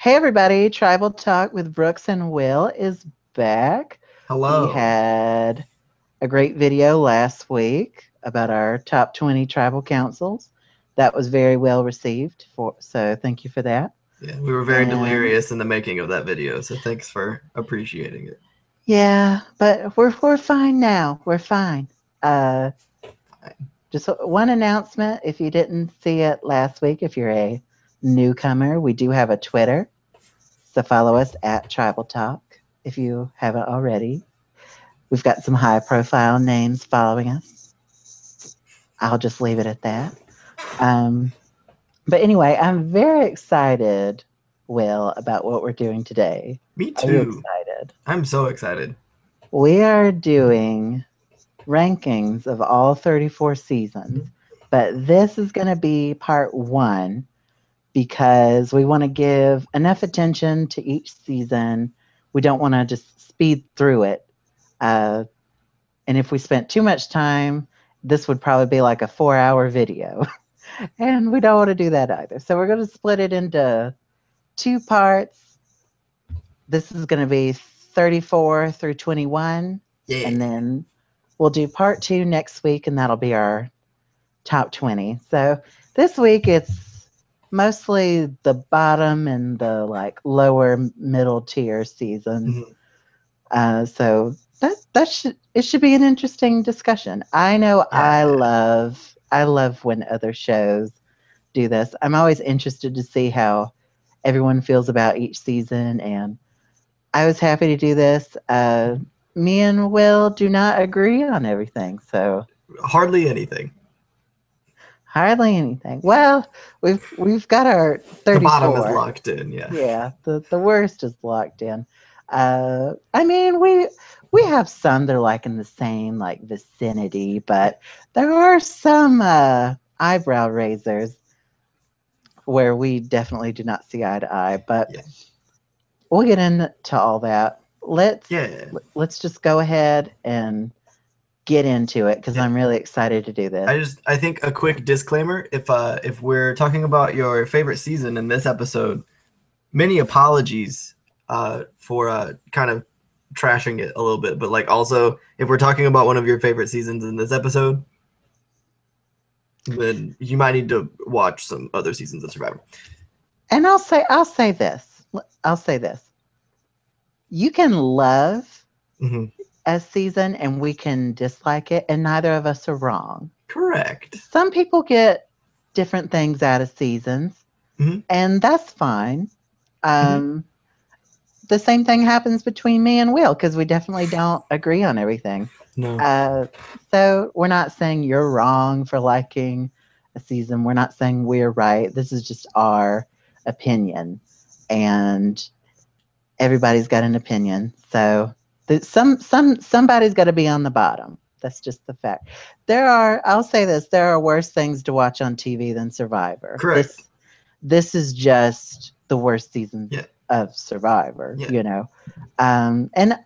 Hey everybody, Tribal Talk with Brooks and Will is back. We Hello. had a great video last week about our top 20 tribal councils. That was very well received so thank you for that. Yeah, we were very And delirious in the making of that video, so thanks for appreciating it. yeah, but we're fine now. We're fine. Uh just one announcement if you didn't see it last week, if you're a newcomer, we do have a Twitter. So follow us at Tribal Talk if you haven't already. We've got some high profile names following us. I'll just leave it at that. Um, but anyway, I'm very excited, Will, about what we're doing today. Me Are you too. excited? I'm so excited. We are doing rankings of all 34 seasons, but this is going to be part one because we want to give enough attention to each season. We don't want to just speed through it. Uh, and if we spent too much time, this would probably be like a 4-hour video. And we don't want to do that either. So we're going to split it into two parts. This is going to be 34 through 21. Yeah. And then we'll do part two next week, and that'll be our top 20. So this week it's mostly the bottom and the like lower middle tier seasons. Mhm. So that should be an interesting discussion. I know Yeah, yeah. I love when other shows do this. I'm always interested to see how everyone feels about each season, and I was happy to do this. Me and Will do not agree on everything, so Hardly anything. hardly anything. Well, we've got our The bottom is 34. locked in, yeah. Yeah, the worst is locked in. I mean, we have some that are like in the same like vicinity, but there are some eyebrow raisers where we definitely do not see eye to eye. But Yeah. we'll get into all that. Yeah. Let's just go ahead and get into it because Yeah. I'm really excited to do this. I think a quick disclaimer, if we're talking about your favorite season in this episode, many apologies for kind of trashing it a little bit, but like also if we're talking about one of your favorite seasons in this episode, then you might need to watch some other seasons of Survivor. And I'll say this. I'll say this. You can love Hmm. a season and we can dislike it, and neither of us are wrong. Correct. Some people get different things out of seasons, Hmm. and that's fine. Hmm. Um, the same thing happens between me and Will because we definitely don't agree on everything. No. Uh, so we're not saying you're wrong for liking a season. We're not saying we're right. This is just our opinion, and everybody's got an opinion. So somebody's got to be on the bottom. That's just the fact. I'll say this, there are worse things to watch on TV than Survivor. Correct. This is just the worst season Yeah. of Survivor, Yeah. you know. And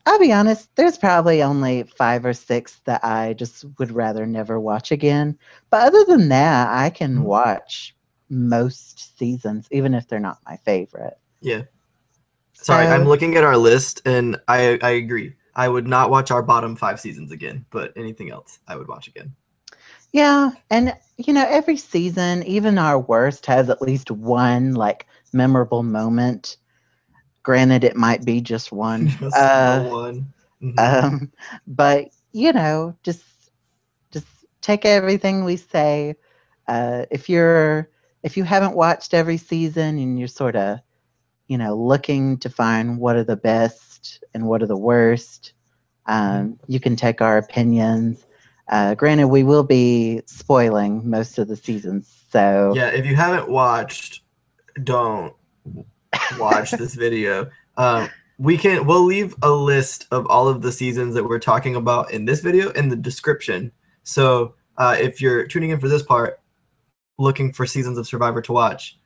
I'll be honest, there's probably only 5 or 6 that I just would rather never watch again. But other than that, I can Mhm. watch most seasons, even if they're not my favorite. Yeah. Sorry, I'm So looking at our list, and I agree. I would not watch our bottom 5 seasons again, but anything else I would watch again. yeah, and every season, even our worst, has at least one like memorable moment. Granted, it might be just one. Just the one. Hmm. Um, but just take everything we say. If you haven't watched every season and you're sort of looking to find what are the best and what are the worst, you can take our opinions. Granted, we will be spoiling most of the seasons, so Yeah, if you haven't watched, don't watch this video. We'll leave a list of all of the seasons that we're talking about in this video in the description. So if you're tuning in for this part, looking for seasons of Survivor to watch,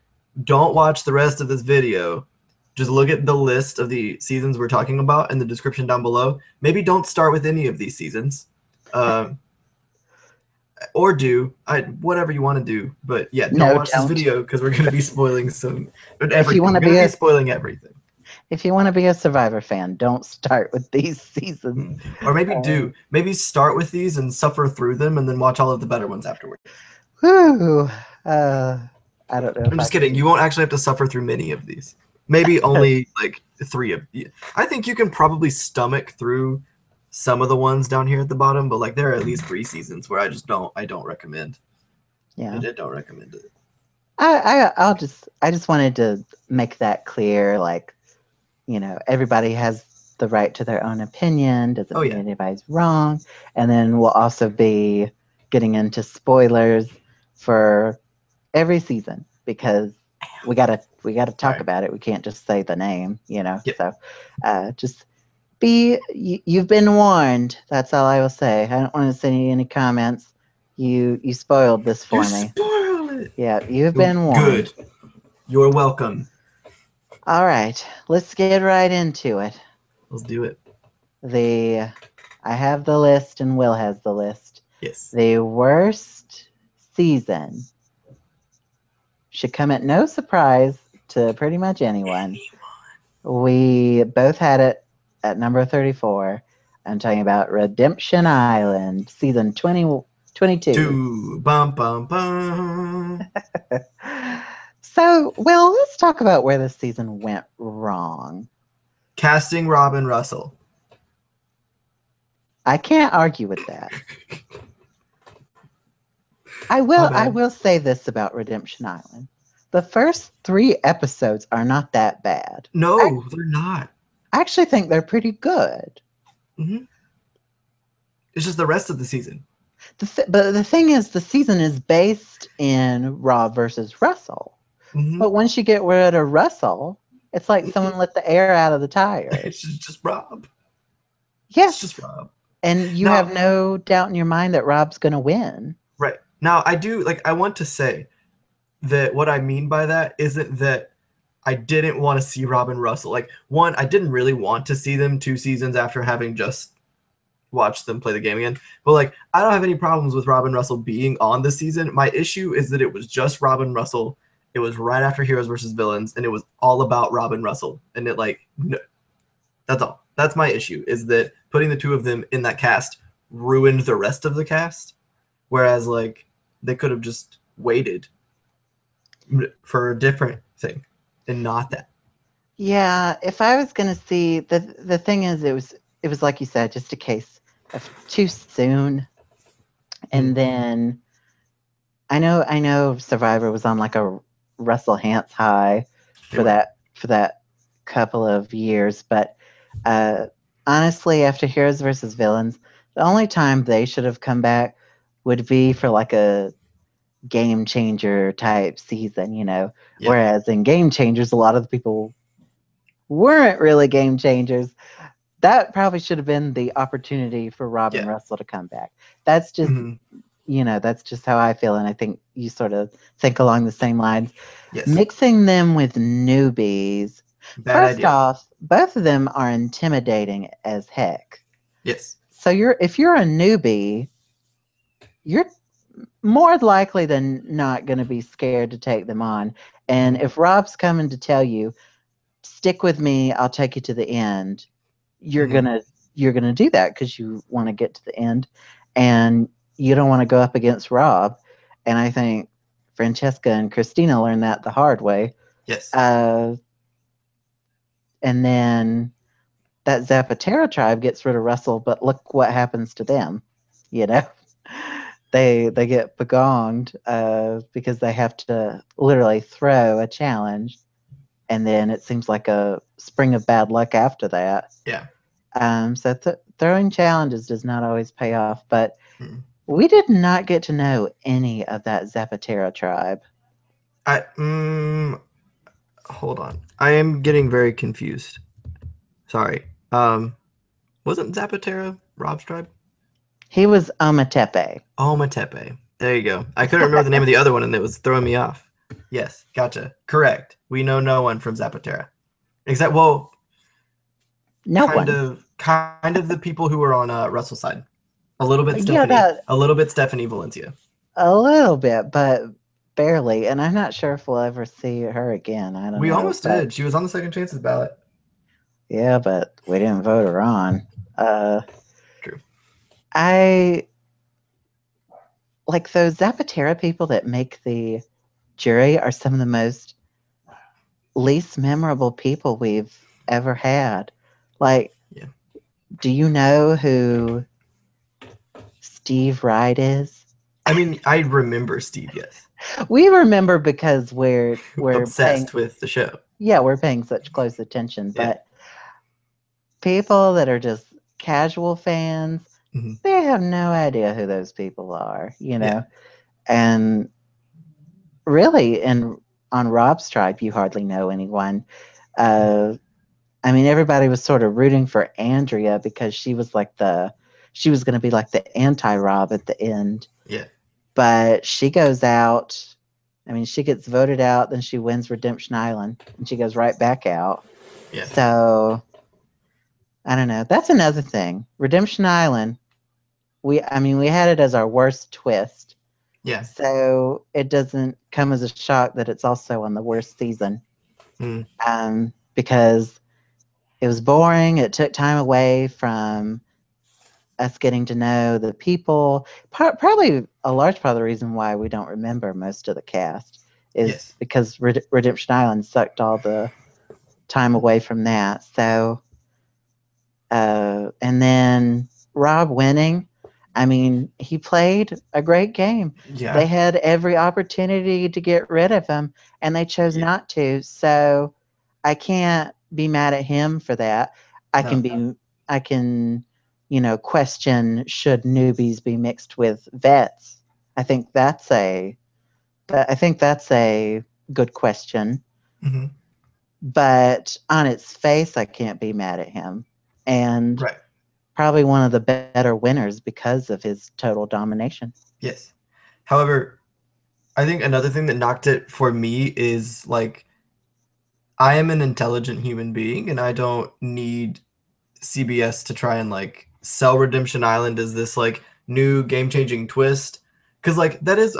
don't watch the rest of this video. Just look at the list of the seasons we're talking about in the description down below. Maybe don't start with any of these seasons. Um, or do whatever you want to do. But yeah, don't No, watch this don't. video because we're going to be spoiling If you everything. want We're to going be to be a spoiling everything. if you want to be a Survivor fan, don't start with these seasons. Or maybe start with these and suffer through them, and then watch all of the better ones afterwards. Whew. I don't know. I'm just kidding. You won't actually have to suffer through many of these. Maybe only like 3 of. I think you can probably stomach through some of the ones down here at the bottom, but like there are at least 3 seasons where I don't recommend. Yeah. I don't recommend it. I just wanted to make that clear. Like, everybody has the right to their own opinion. Doesn't mean anybody's wrong. And then we'll also be getting into spoilers for every season because we gotta talk about it. We can't just say the name, Yep. So just you've been warned. That's all I will say. I don't want to send you any comments. You spoiled this for me. Spoiled it. Yeah, you've been warned. Good. You're welcome. All right, let's get right into it. Let's do it. I have the list and Will has the list. Yes. The worst season should come at no surprise to pretty much anyone. We both had it at number 34. I'm talking about Redemption Island, season 22. Bum, bum, bum. So, Will, let's talk about where this season went wrong. Casting Robin Russell. I can't argue with that. I will say this about Redemption Island. The first 3 episodes are not that bad. No, they're not. I actually think they're pretty good. Mm-hmm. It's just the rest of the season. But the thing is, the season is based in Rob versus Russell. Mm-hmm. But once you get rid of Russell, it's like someone let the air out of the tires. It's just Rob. Yes. It's just Rob. And you have no doubt in your mind that Rob's going to win. Right. Now, I want to say that what I mean by that isn't that I didn't want to see Robin Russell. Like, one, I didn't really want to see them 2 seasons after having just watched them play the game again. But, like, I don't have any problems with Robin Russell being on this season. My issue is that it was just Robin Russell. It was right after Heroes versus Villains, and it was all about Robin Russell. And it, like, no, that's all. That's my issue, is that putting the 2 of them in that cast ruined the rest of the cast. Whereas, like, they could have just waited for a different thing and not that. Yeah, if I was going to see, the thing is, it was like you said, just a case of too soon. And then I know Survivor was on like a Russell Hantz high for that couple of years, but honestly, after Heroes versus Villains, the only time they should have come back would be for like a game changer type season, Whereas in Game Changers, a lot of the people weren't really game changers. That probably should have been the opportunity for Robin Russell to come back. That's just, that's just how I feel. And I think you sort of think along the same lines. Yes. Mixing them with newbies. First idea. off, both of them are intimidating as heck. Yes. So if you're a newbie, you're more likely than not going to be scared to take them on. And if Rob's coming to tell you, stick with me, I'll take you to the end, you're gonna do that because you want to get to the end, and you don't want to go up against Rob. And I think Francesca and Christina learned that the hard way. Yes. And then that Zapatero tribe gets rid of Russell, but look what happens to them. They get begonged because they have to literally throw a challenge, and then it seems like a spring of bad luck after that. Yeah. So throwing challenges does not always pay off, but we did not get to know any of that Zapatero tribe. Hold on. I am getting very confused. Sorry. Wasn't Zapatero Rob's tribe? He was Ometepe. Ometepe. There you go. I couldn't remember the name of the other one, and it was throwing me off. Yes, gotcha. Correct. We know no one from Zapatero. Except, kind of the people who were on Russell's side. A little bit Yeah, Stephanie. A little bit Stephanie Valencia. a little bit, but barely. And I'm not sure if we'll ever see her again. I don't We know. almost did. She was on the second chances ballot. Yeah, but we didn't vote her on. True. I like those Zapatera people that make the jury are some of the most least memorable people we've ever had. Like, yeah. Do you know who Steve Wright is? I mean, I remember Steve, yes. We remember because we're obsessed with the show. Yeah, we're paying such close attention. But people that are just casual fans, they have no idea who those people are, you know. Yeah. And really, on Rob's tribe, you hardly know anyone. I mean, everybody was sort of rooting for Andrea because she was going to be like the anti-Rob at the end. Yeah. But she goes out. I mean, she gets voted out, then she wins Redemption Island, and she goes right back out. Yeah. So, I don't know. That's another thing. Redemption Island, we had it as our worst twist. Yeah. So it doesn't come as a shock that it's also on the worst season. Because it was boring. It took time away from us getting to know the people. Probably a large part of the reason why we don't remember most of the cast is because Redemption Island sucked all the time away from that. So, and then Rob winning, I mean, he played a great game. Yeah. They had every opportunity to get rid of him, and they chose not to. So I can't be mad at him for that. I can, question should newbies be mixed with vets. I think that's a good question. Mm-hmm. But on its face, I can't be mad at him. And probably one of the better winners because of his total domination. Yes. However, I think another thing that knocked it for me is like, I am an intelligent human being and I don't need CBS to try and like sell Redemption Island as this like new game-changing twist. Because like that is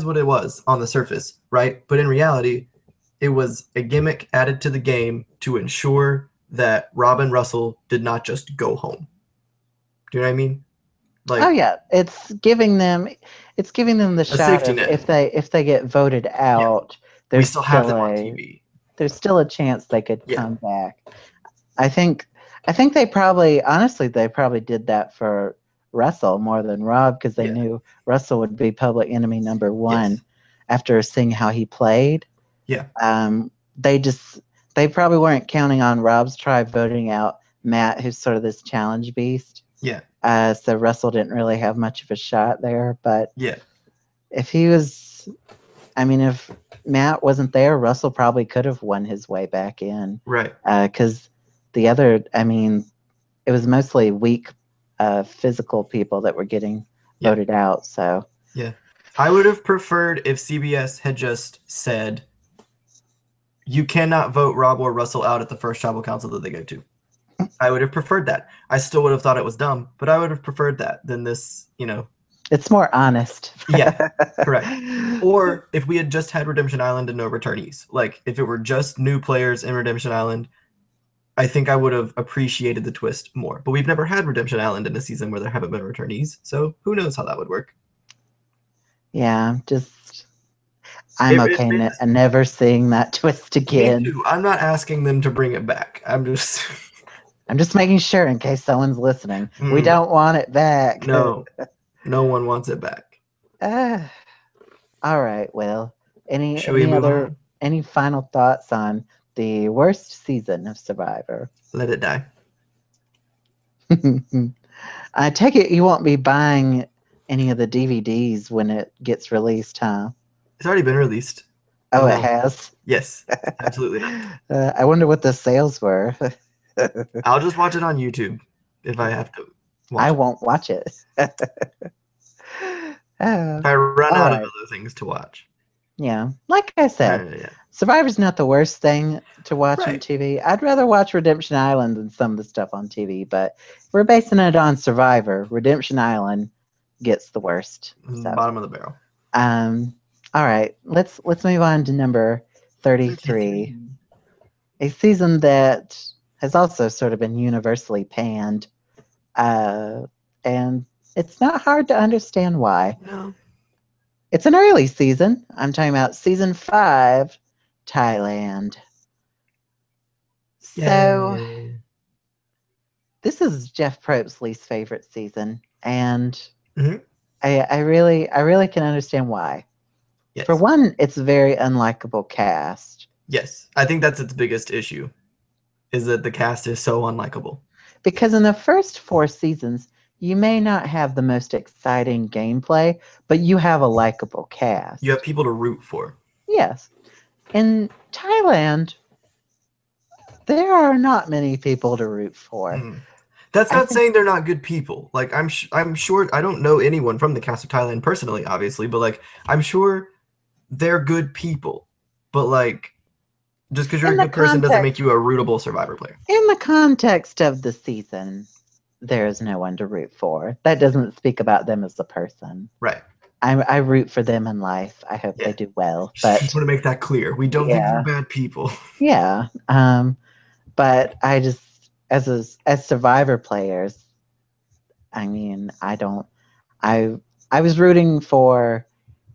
what it was on the surface, right? But in reality, it was a gimmick added to the game to ensure that Rob and Russell did not just go home. Do you know what I mean? Like, oh yeah, it's giving them the shot of if they get voted out, we still have them on TV. There's still a chance they could come back. I think they probably did that for Russell more than Rob because they knew Russell would be public enemy number one after seeing how he played. Yeah. They probably weren't counting on Rob's tribe voting out Matt, who's sort of this challenge beast. Yeah. So Russell didn't really have much of a shot there. But if Matt wasn't there, Russell probably could have won his way back in. Right. Because the other, it was mostly weak physical people that were getting voted out. So I would have preferred if CBS had just said, you cannot vote Rob or Russell out at the first tribal council that they go to. I would have preferred that. I still would have thought it was dumb, but I would have preferred that than this, It's more honest. Yeah, correct. Or if we had just had Redemption Island and no returnees. Like, if it were just new players in Redemption Island, I think I would have appreciated the twist more. But we've never had Redemption Island in a season where there haven't been returnees, so who knows how that would work. Yeah, I'm okay never seeing that twist again. Me too. I'm not asking them to bring it back. I'm just making sure in case someone's listening. We don't want it back. No. No one wants it back. All right. Well, any final thoughts on the worst season of Survivor? Let it die. I take it you won't be buying any of the DVDs when it gets released, huh? It's already been released. Oh, it has? Yes, absolutely not. I wonder what the sales were. I'll just watch it on YouTube if I have to. I won't watch it. If I run out of other things to watch. Yeah. Like I said, Yeah. Survivor's not the worst thing to watch on Right. TV. I'd rather watch Redemption Island than some of the stuff on TV, but if we're basing it on Survivor, Redemption Island gets the worst. So, Bottom of the barrel. All right, let's move on to number 33. A season that has also sort of been universally panned, and it's not hard to understand why. No. It's an early season. I'm talking about season 5, Thailand. So Yay. this is Jeff Probst's least favorite season, and Mhm. I really can understand why. Yes. For one, it's a very unlikable cast. Yes, I think that's its biggest issue, is that the cast is so unlikable. Because in the first 4 seasons, you may not have the most exciting gameplay, but you have a likable cast. You have people to root for. Yes. In Thailand, there are not many people to root for. That's not saying they're not good people. Like I'm sure I don't know anyone from the cast of Thailand personally, obviously, but like I'm sure they're good people. But like just because you're a good person doesn't make you a rootable Survivor player. In the context of the season, there is no one to root for. That doesn't speak about them as a person. Right. I root for them in life. I hope they do well. But just want to make that clear. We don't think they're bad people. Yeah. But I just as Survivor players, I mean, I was rooting for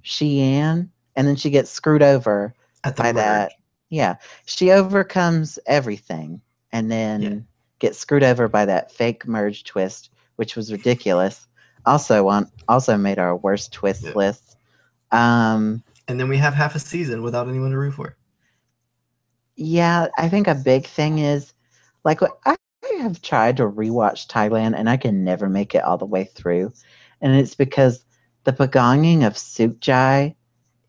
Sheehan, and then she gets screwed over by that. Yeah. She overcomes everything and then gets screwed over by that fake merge twist, which was ridiculous. Also made our worst twist list. And then we have half a season without anyone to root for. Yeah, I think a big thing is, like, I have tried to rewatch Thailand and I can never make it all the way through. And it's because the pagonging of Sukjai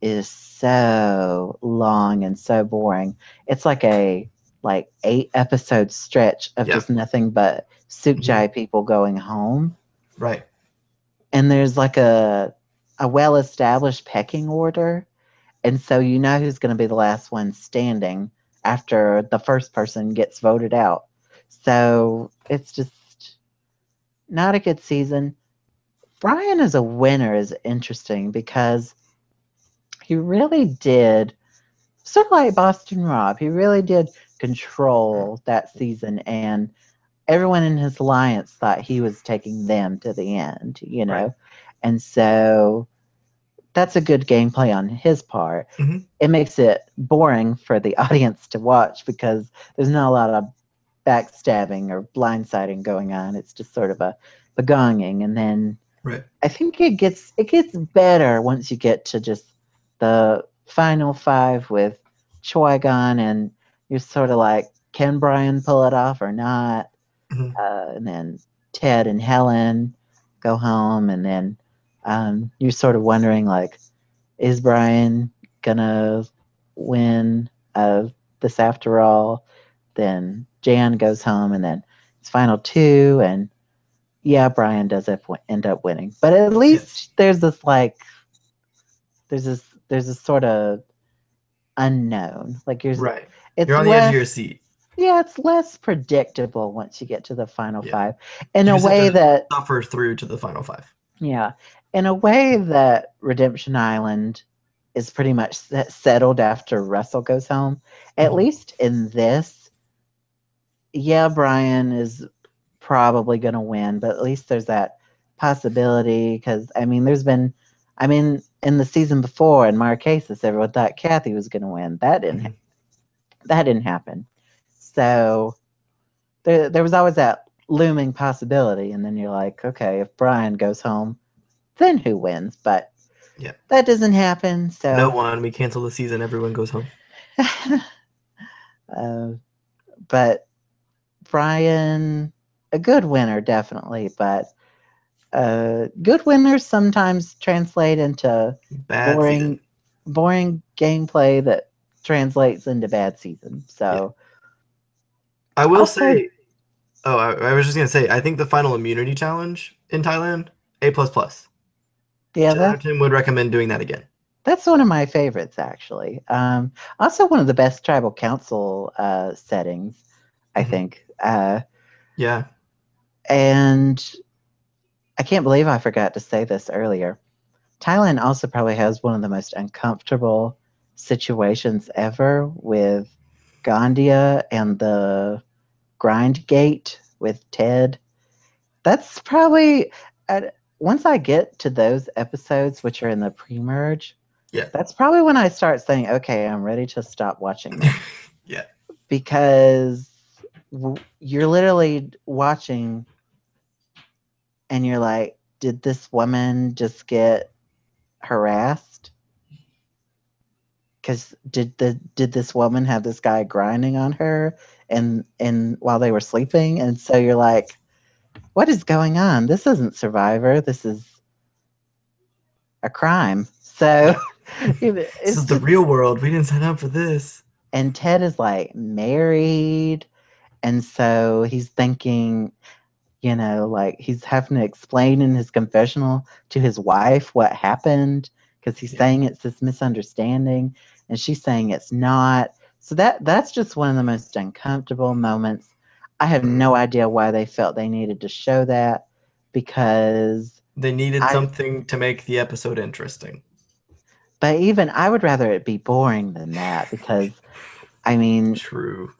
is so long and so boring. It's like a 8-episode stretch of just nothing but Sukjai people going home. Right. And there's like a well-established pecking order. And so you know who's going to be the last one standing after the first person gets voted out. So it's just not a good season. Brian as a winner is interesting because he really did, sort of like Boston Rob, he really did control that season, and everyone in his alliance thought he was taking them to the end, you know? Right. And so that's a good gameplay on his part. Mm-hmm. It makes it boring for the audience to watch because there's not a lot of backstabbing or blindsiding going on. It's just sort of a begonging, and then I think it gets better once you get to just the final 5 with Choi-gon, and you're sort of like, can Brian pull it off or not? Mm-hmm. And then Ted and Helen go home, and then you're sort of wondering, like, is Brian gonna win this after all? Then Jan goes home, and then it's final 2, and Brian does end up winning. But at least there's this there's this sort of unknown. Like you're on the edge of your seat. Yeah, it's less predictable once you get to the final 5. In a way that suffer through to the final 5. Yeah. In a way that Redemption Island is pretty much settled after Russell goes home. At least in this, Brian is probably going to win, but at least there's that possibility because, I mean, in the season before in Marquesas, everyone thought Kathy was going to win. That didn't happen. So there was always that looming possibility, and then you're like, okay, if Brian goes home, then who wins? But that doesn't happen. So no one. We cancel the season. Everyone goes home. But Brian, a good winner, definitely. But good winners sometimes translate into boring gameplay that translates into bad season. So I will say, I was just gonna say, I think the final immunity challenge in Thailand, A++. Yeah, 10 out of 10 would recommend doing that again. That's one of my favorites, actually. Also, one of the best tribal council settings, I think. Yeah. And I can't believe I forgot to say this earlier. Thailand also probably has one of the most uncomfortable situations ever with Gandia and the grind gate with Ted. That's probably, once I get to those episodes, which are in the pre merge, Yeah. that's probably when I start saying, okay, I'm ready to stop watching this. Yeah. Because you're literally watching and you're like, did this woman just get harassed? Because did this woman have this guy grinding on her and while they were sleeping? And so you're like, what is going on? This isn't Survivor. This is a crime. So This it's is the just, real world. We didn't sign up for this. and Ted is like married, and so he's thinking, like he's having to explain in his confessional to his wife what happened because he's saying it's this misunderstanding and she's saying it's not. So that's just one of the most uncomfortable moments. I have no idea why they felt they needed to show that because they needed something to make the episode interesting. But even I would rather it be boring than that because I mean, true.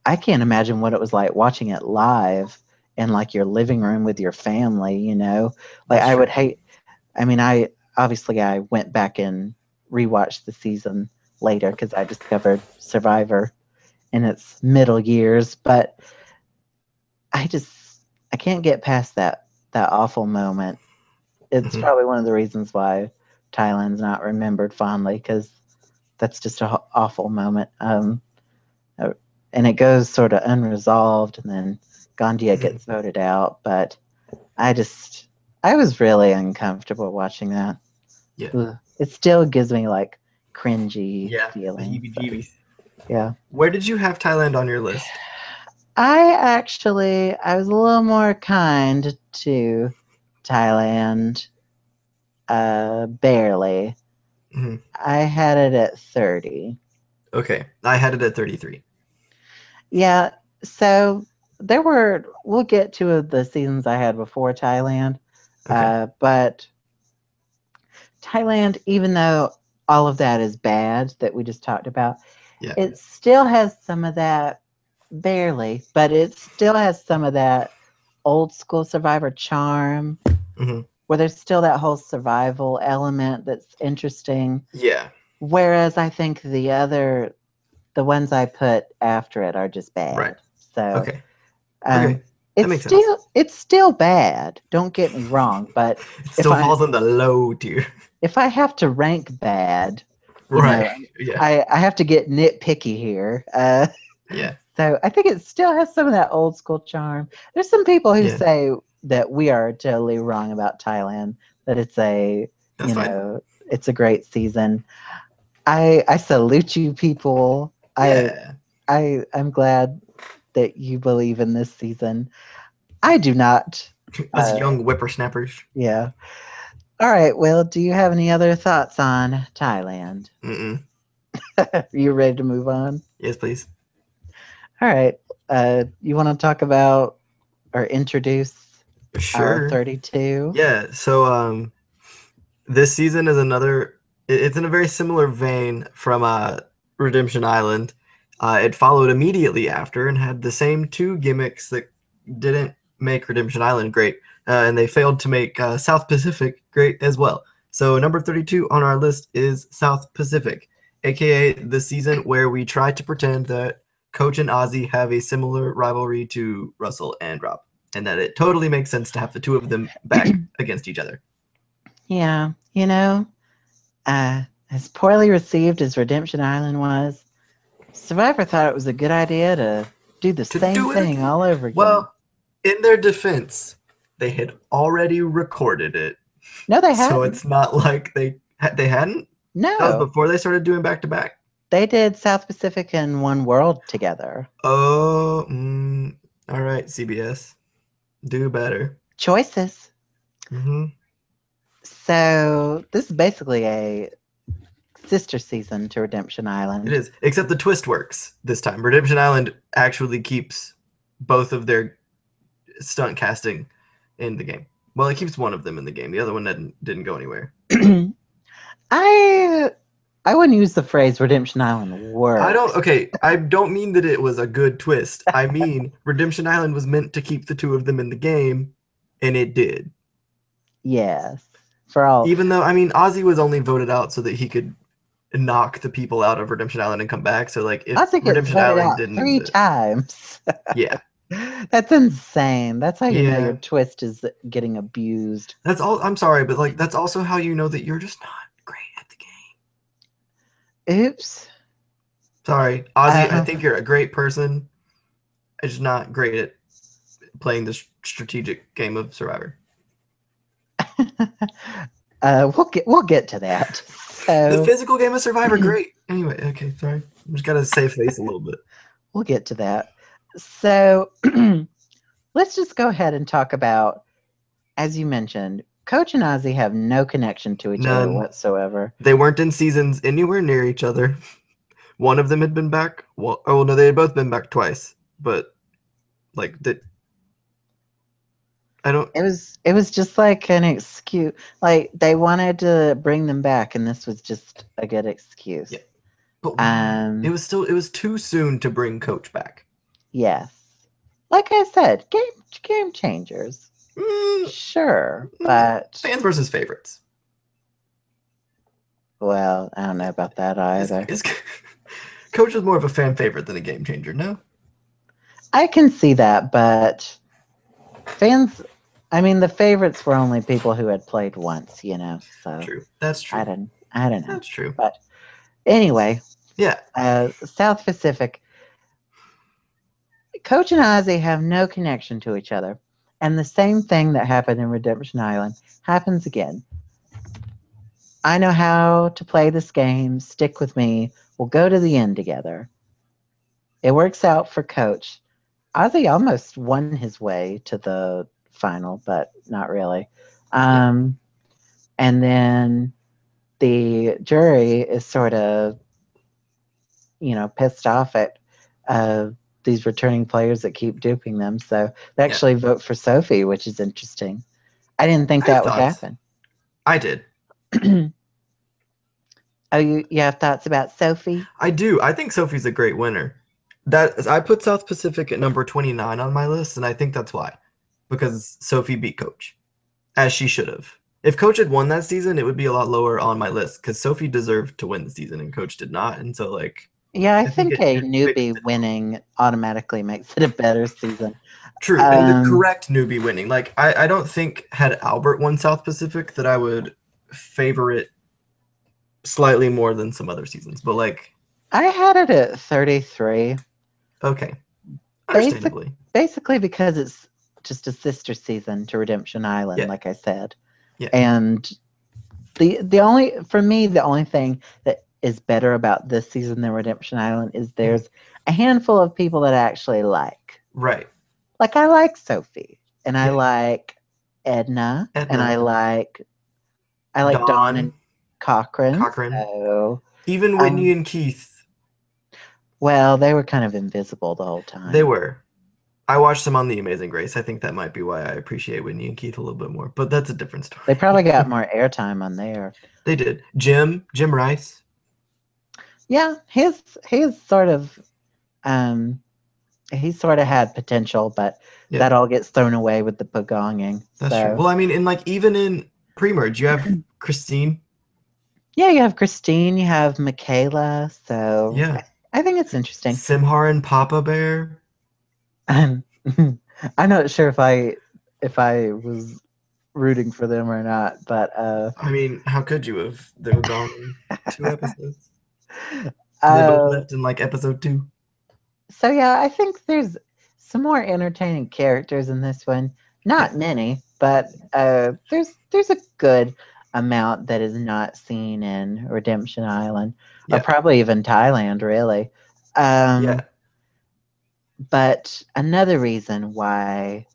I can't imagine what it was like watching it live in like your living room with your family, Like That's I would true. hate I obviously I went back and rewatched the season later because I discovered Survivor in its middle years, but I can't get past that awful moment. It's probably one of the reasons why Thailand's not remembered fondly because that's just an awful moment. And it goes sort of unresolved, and then Gandia gets voted out. But I was really uncomfortable watching that. Yeah. Ugh. It still gives me like cringy the feelings. heebie-jeebies. Yeah. Where did you have Thailand on your list? I was a little more kind to Thailand, barely. I had it at 30. Okay. I had it at 33. Yeah. So we'll get to the seasons I had before Thailand. Okay. But Thailand, even though all of that is bad that we just talked about, it still has some of that, barely, but it still has some of that old school Survivor charm where there's still that whole survival element that's interesting. Yeah. Whereas I think the ones I put after it are just bad. Right. So okay. That makes sense. It's still bad. Don't get me wrong, but it still falls in the low tier. If I have to rank bad, right. I have to get nitpicky here. Yeah. So I think it still has some of that old school charm. There's some people who say that we are totally wrong about Thailand, that it's it's a great season. I salute you people. I'm glad that you believe in this season. I do not. Us young whippersnappers. Yeah. All right. Well, do you have any other thoughts on Thailand? Are you ready to move on? Yes, please. All right. You want to talk about or introduce our 32? Yeah. So this season is another. It's in a very similar vein from Redemption Island. It followed immediately after and had the same two gimmicks that didn't make Redemption Island great, and they failed to make South Pacific great as well. So number 32 on our list is South Pacific, aka the season where we try to pretend that Coach and Ozzy have a similar rivalry to Russell and Rob, and that it totally makes sense to have the two of them back against each other. Yeah, as poorly received as Redemption Island was, Survivor thought it was a good idea to do the same thing all over again. Well, in their defense, they had already recorded it. No, they hadn't. So it's not like they hadn't? No. That was before they started doing back-to-back? They did South Pacific and One World together. Oh, all right, CBS. Do better. Choices. So this is basically sister season to Redemption Island. It is, except the twist works this time. Redemption Island actually keeps both of their stunt casting in the game. Well, it keeps one of them in the game. The other one didn't go anywhere. I wouldn't use the phrase Redemption Island works. I don't mean that it was a good twist. I mean Redemption Island was meant to keep the two of them in the game, and it did. Yes. For all. Even though, I mean, Ozzy was only voted out so that he could knock the people out of Redemption Island and come back. So, like, if Redemption Island didn't three exist, times. Yeah. That's insane. That's how you know Yeah. your twist is getting abused. That's all. I'm sorry, but like that's also how you know that you're just not great at the game. Oops. Sorry, Ozzy. I think you're a great person. I'm just not great at playing the strategic game of Survivor. We'll get to that. So The physical game of Survivor, great. Anyway, okay, sorry. I just gotta save face a little bit. we'll get to that. So let's just go ahead and talk about, as you mentioned, Coach and Ozzy have no connection to each other whatsoever. They weren't in seasons anywhere near each other. One of them had been back. Well, oh no, they had both been back twice. But like that, I don't. It was just like an excuse. Like they wanted to bring them back, and this was just a good excuse. Yeah. But it was too soon to bring Coach back. Yes, like I said, game changers. Sure, but fans versus favorites. Well, I don't know about that either. Coach is more of a fan favorite than a game changer. No, I can see that, but fans. I mean, the favorites were only people who had played once, you know. So true. That's true. I don't know. That's true. But anyway, yeah. South Pacific. Coach and Ozzy have no connection to each other. And the same thing that happened in Redemption Island happens again. I know how to play this game. Stick with me. We'll go to the end together. It works out for Coach. Ozzy almost won his way to the final, but not really. And then the jury is sort of, pissed off at these returning players that keep duping them. So they actually vote for Sophie, which is interesting. I didn't think that would happen. I did. Oh, you have thoughts about Sophie? I do. I think Sophie's a great winner. I put South Pacific at number 29 on my list, and I think that's why. Because Sophie beat Coach, as she should have. If Coach had won that season, it would be a lot lower on my list, because Sophie deserved to win the season, and Coach did not. And so, like... Yeah, I think a newbie winning automatically makes it a better season. True, and the correct newbie winning. Like, I don't think had Albert won South Pacific that I would favor it slightly more than some other seasons. But, like... I had it at 33. Okay. Understandably. Basically because it's just a sister season to Redemption Island, like I said. Yeah. And the only thing that is better about this season than Redemption Island is there's a handful of people that I actually like. Right. Like I like Sophie, and I like Edna, and I like Dawn and Cochran. So, even Whitney and Keith. Well, they were kind of invisible the whole time. They were. I watched them on The Amazing Grace. I think that might be why I appreciate Whitney and Keith a little bit more. But that's a different story. They probably got more airtime on there. They did. Jim Rice. Yeah, he's sort of he sort of had potential, but that all gets thrown away with the pagonging. That's true. Well, I mean, even in pre-merge, you have Christine. Yeah, you have Christine. You have Michaela. So yeah, I think it's interesting. Simhar and Papa Bear. I'm not sure if I was rooting for them or not, but I mean, how could you have? They were gone in 2 episodes. They both left in like episode 2. So yeah, I think there's some more entertaining characters in this one. Not many, but there's a good amount that is not seen in Redemption Island, or probably even Thailand, really. But another reason why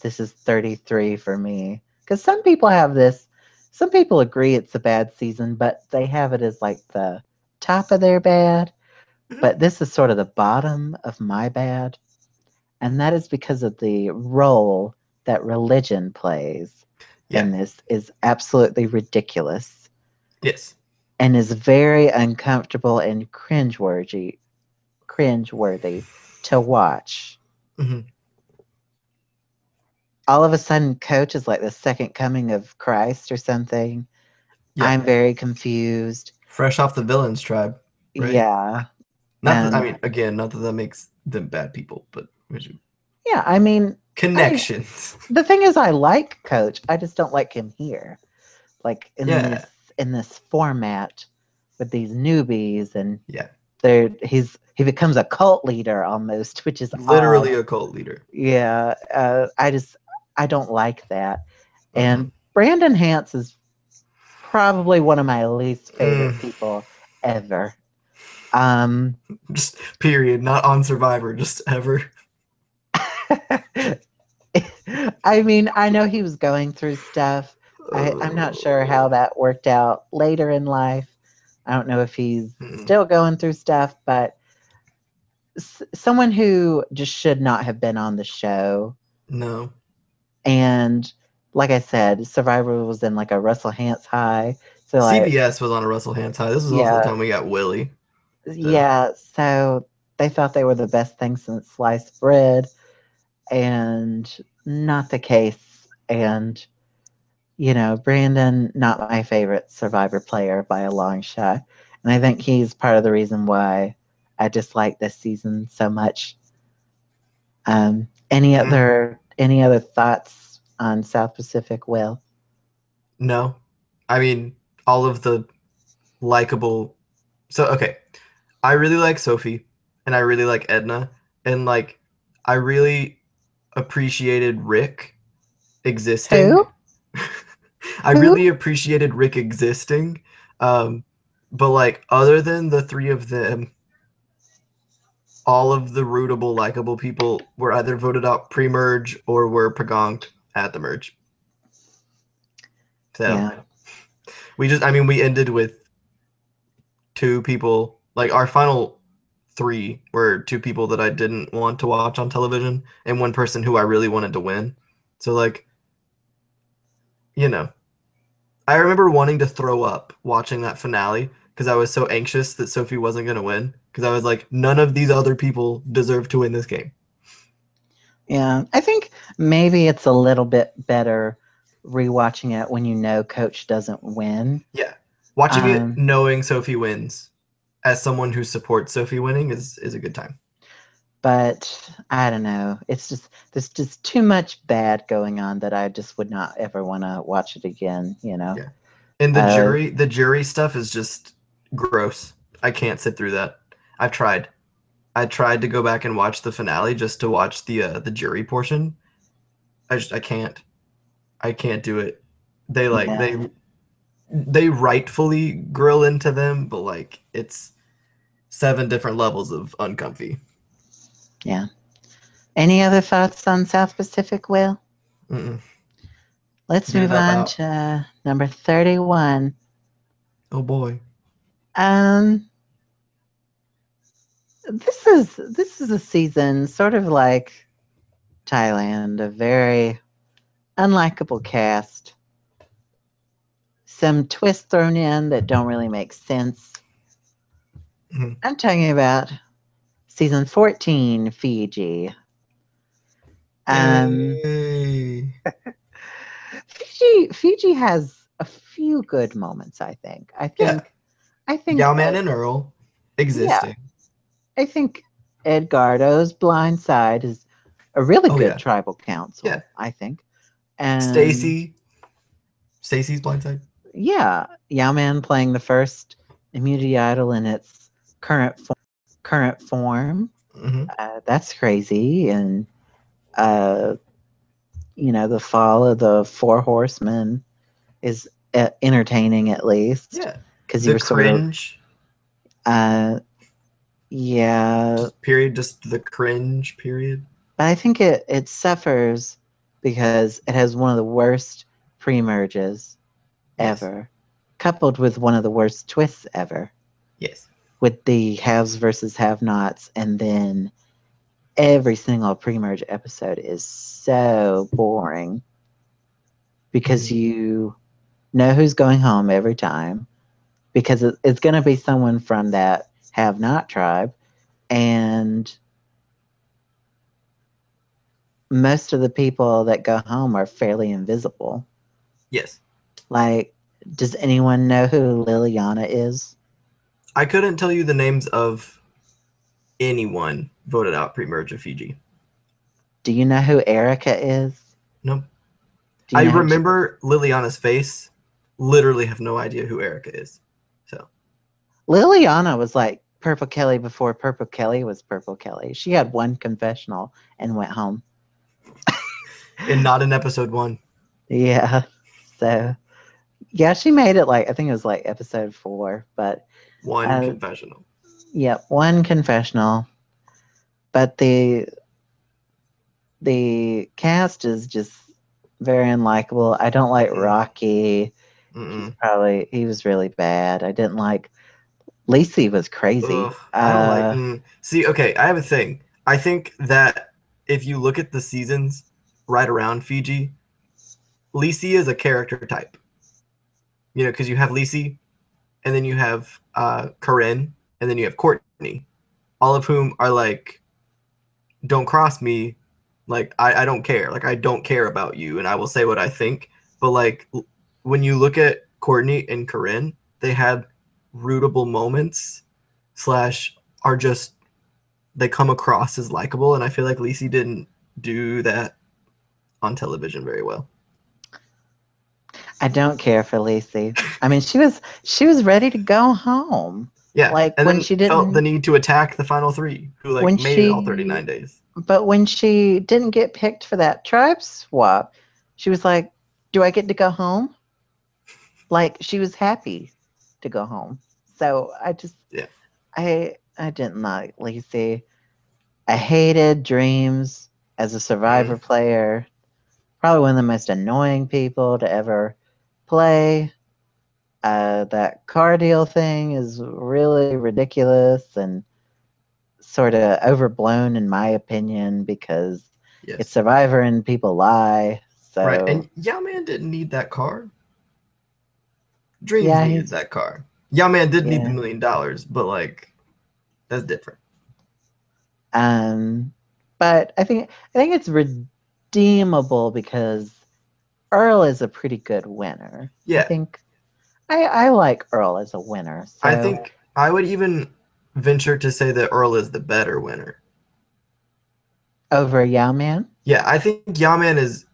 this is 33 for me, because some people have this some people agree it's a bad season, but they have it as like the top of their bad. But this is sort of the bottom of my bad. And that is because of the role that religion plays Yeah. in this is absolutely ridiculous Yes. and is very uncomfortable and cringeworthy to watch. Hmm. All of a sudden, Coach is like the second coming of Christ or something. Yeah. I'm very confused. Fresh off the villains tribe, right? Yeah. Not that I And mean, again, not that that makes them bad people, but yeah, I mean, connections. the thing is, I like Coach. I just don't like him here. Like Yeah. in this format with these newbies, and Yeah. he becomes a cult leader almost, which is Literally odd. a cult leader. Yeah, I don't like that. Mm-mm. And Brandon Hance is probably one of my least favorite Mm. people ever. Um, Just period, not on Survivor, just ever. I mean, I know he was going through stuff. I'm not sure how that worked out later in life. I don't know if he's Mm-mm. still going through stuff, but someone who just should not have been on the show. No. And like I said, Survivor was in like a Russell Hance high. So like, CBS was on a Russell Hance high. This was also the yeah, time we got Willie. So yeah. So they thought they were the best thing since sliced bread, and not the case. And Brandon, not my favorite Survivor player by a long shot. And I think he's part of the reason why I dislike this season so much. Any other thoughts on South Pacific, Will? no. I mean, all of the likable. So okay, I really like Sophie, and I really like Edna, and like I really appreciated Rick existing. Who? I Who? really appreciated Rick existing. Um, but like other than the three of them, all of the rootable, likable people were either voted out pre-merge or were pregonked at the merge. So Yeah. I mean, we ended with two people. Like our final three were two people that I didn't want to watch on television, and one person who I really wanted to win. So like, you know, I remember wanting to throw up watching that finale because I was so anxious that Sophie wasn't going to win because I was like, none of these other people deserve to win this game. Yeah. I think maybe it's a little bit better rewatching it when you know Coach doesn't win. Yeah. Watching it Um, knowing Sophie wins as someone who supports Sophie winning is a good time. but I don't know. It's just there's just too much bad going on that I just would not ever want to watch it again. Yeah. And Uh, the jury stuff is just gross. I can't sit through that. I've tried. I tried to go back and watch the finale just to watch the jury portion. I can't. I can't do it. They like yeah. they rightfully grill into them, but like it's 7 different levels of uncomfy. Yeah. Any other thoughts on South Pacific, Will? Mm-mm. Let's Get move it up on out. to number 31. Oh boy. Um, this is a season sort of like Thailand, a very unlikable cast. Some twists thrown in that don't really make sense. Mm-hmm. I'm talking about season 14, Fiji. Um, Yay. Fiji has a few good moments. I think. I Yeah. think. I think. Yowman and Earl Yeah. existing. I think Edgardo's Blind Side is a really Oh good yeah. tribal Yeah. council. I think. And Stacy. Stacy's blindside. yeah, Yowman playing the first Immunity Idol in its current form. Mm-hmm. That's crazy. And uh, the fall of the Four Horsemen is entertaining at least Yeah. because you The were sort of cringe. uh, yeah. Just period. Just the cringe period. But I think it suffers because it has one of the worst pre merges. Yes. ever, coupled with one of the worst twists ever, Yes. with the haves versus have-nots, and then every single pre-merge episode is so boring because you know who's going home every time, because it's going to be someone from that have-not tribe, and most of the people that go home are fairly invisible. Yes. Like, does anyone know who Liliana is? I couldn't tell you the names of anyone voted out pre-merge of Fiji. Do you know who Erica is? Nope. Do you I know remember Liliana's face. Literally have no idea who Erica is. So Liliana was like Purple Kelly before Purple Kelly was Purple Kelly. She had one confessional and went home. and not in episode 1. Yeah. So yeah, she made it like I think it was like episode 4, but One confessional. yeah, one confessional. But the cast is just very unlikable. I don't like Rocky. He was really bad. I didn't like Lacey was crazy. Ugh, I don't like. See, okay, I have a thing. I think that if you look at the seasons right around Fiji, Lacey is a character type. You know, because you have Lacey, and then you have Corinne, and then you have Courtney, all of whom are like, don't cross me. Like, I don't care. Like, I don't care about you, and I will say what I think. But, like, when you look at Courtney and Corinne, they had rootable moments / are just, they come across as likable, and I feel like Lacey didn't do that on television very well. I don't care for Lacey. I mean, she was ready to go home. Yeah, like and when then she didn't felt the need to attack the final 3, who like when made it all she 39 days. But when she didn't get picked for that tribe swap, she was like, "Do I get to go home?" Like she was happy to go home. So I just I didn't like Lacey. I hated Dreams as a Survivor player. Probably one of the most annoying people to ever play. That car deal thing is really ridiculous and sort of overblown in my opinion because it's Survivor and people lie. So right, and Yao-Man didn't need that car. Dreams needed that car. Yao-Man did need the $1 million, but like that's different. But I think it's redeemable because Earl is a pretty good winner. Yeah. I think I like Earl as a winner. So. I think I would even venture to say that Earl is the better winner. Over Yao-Man? Yeah, I think Yao-Man is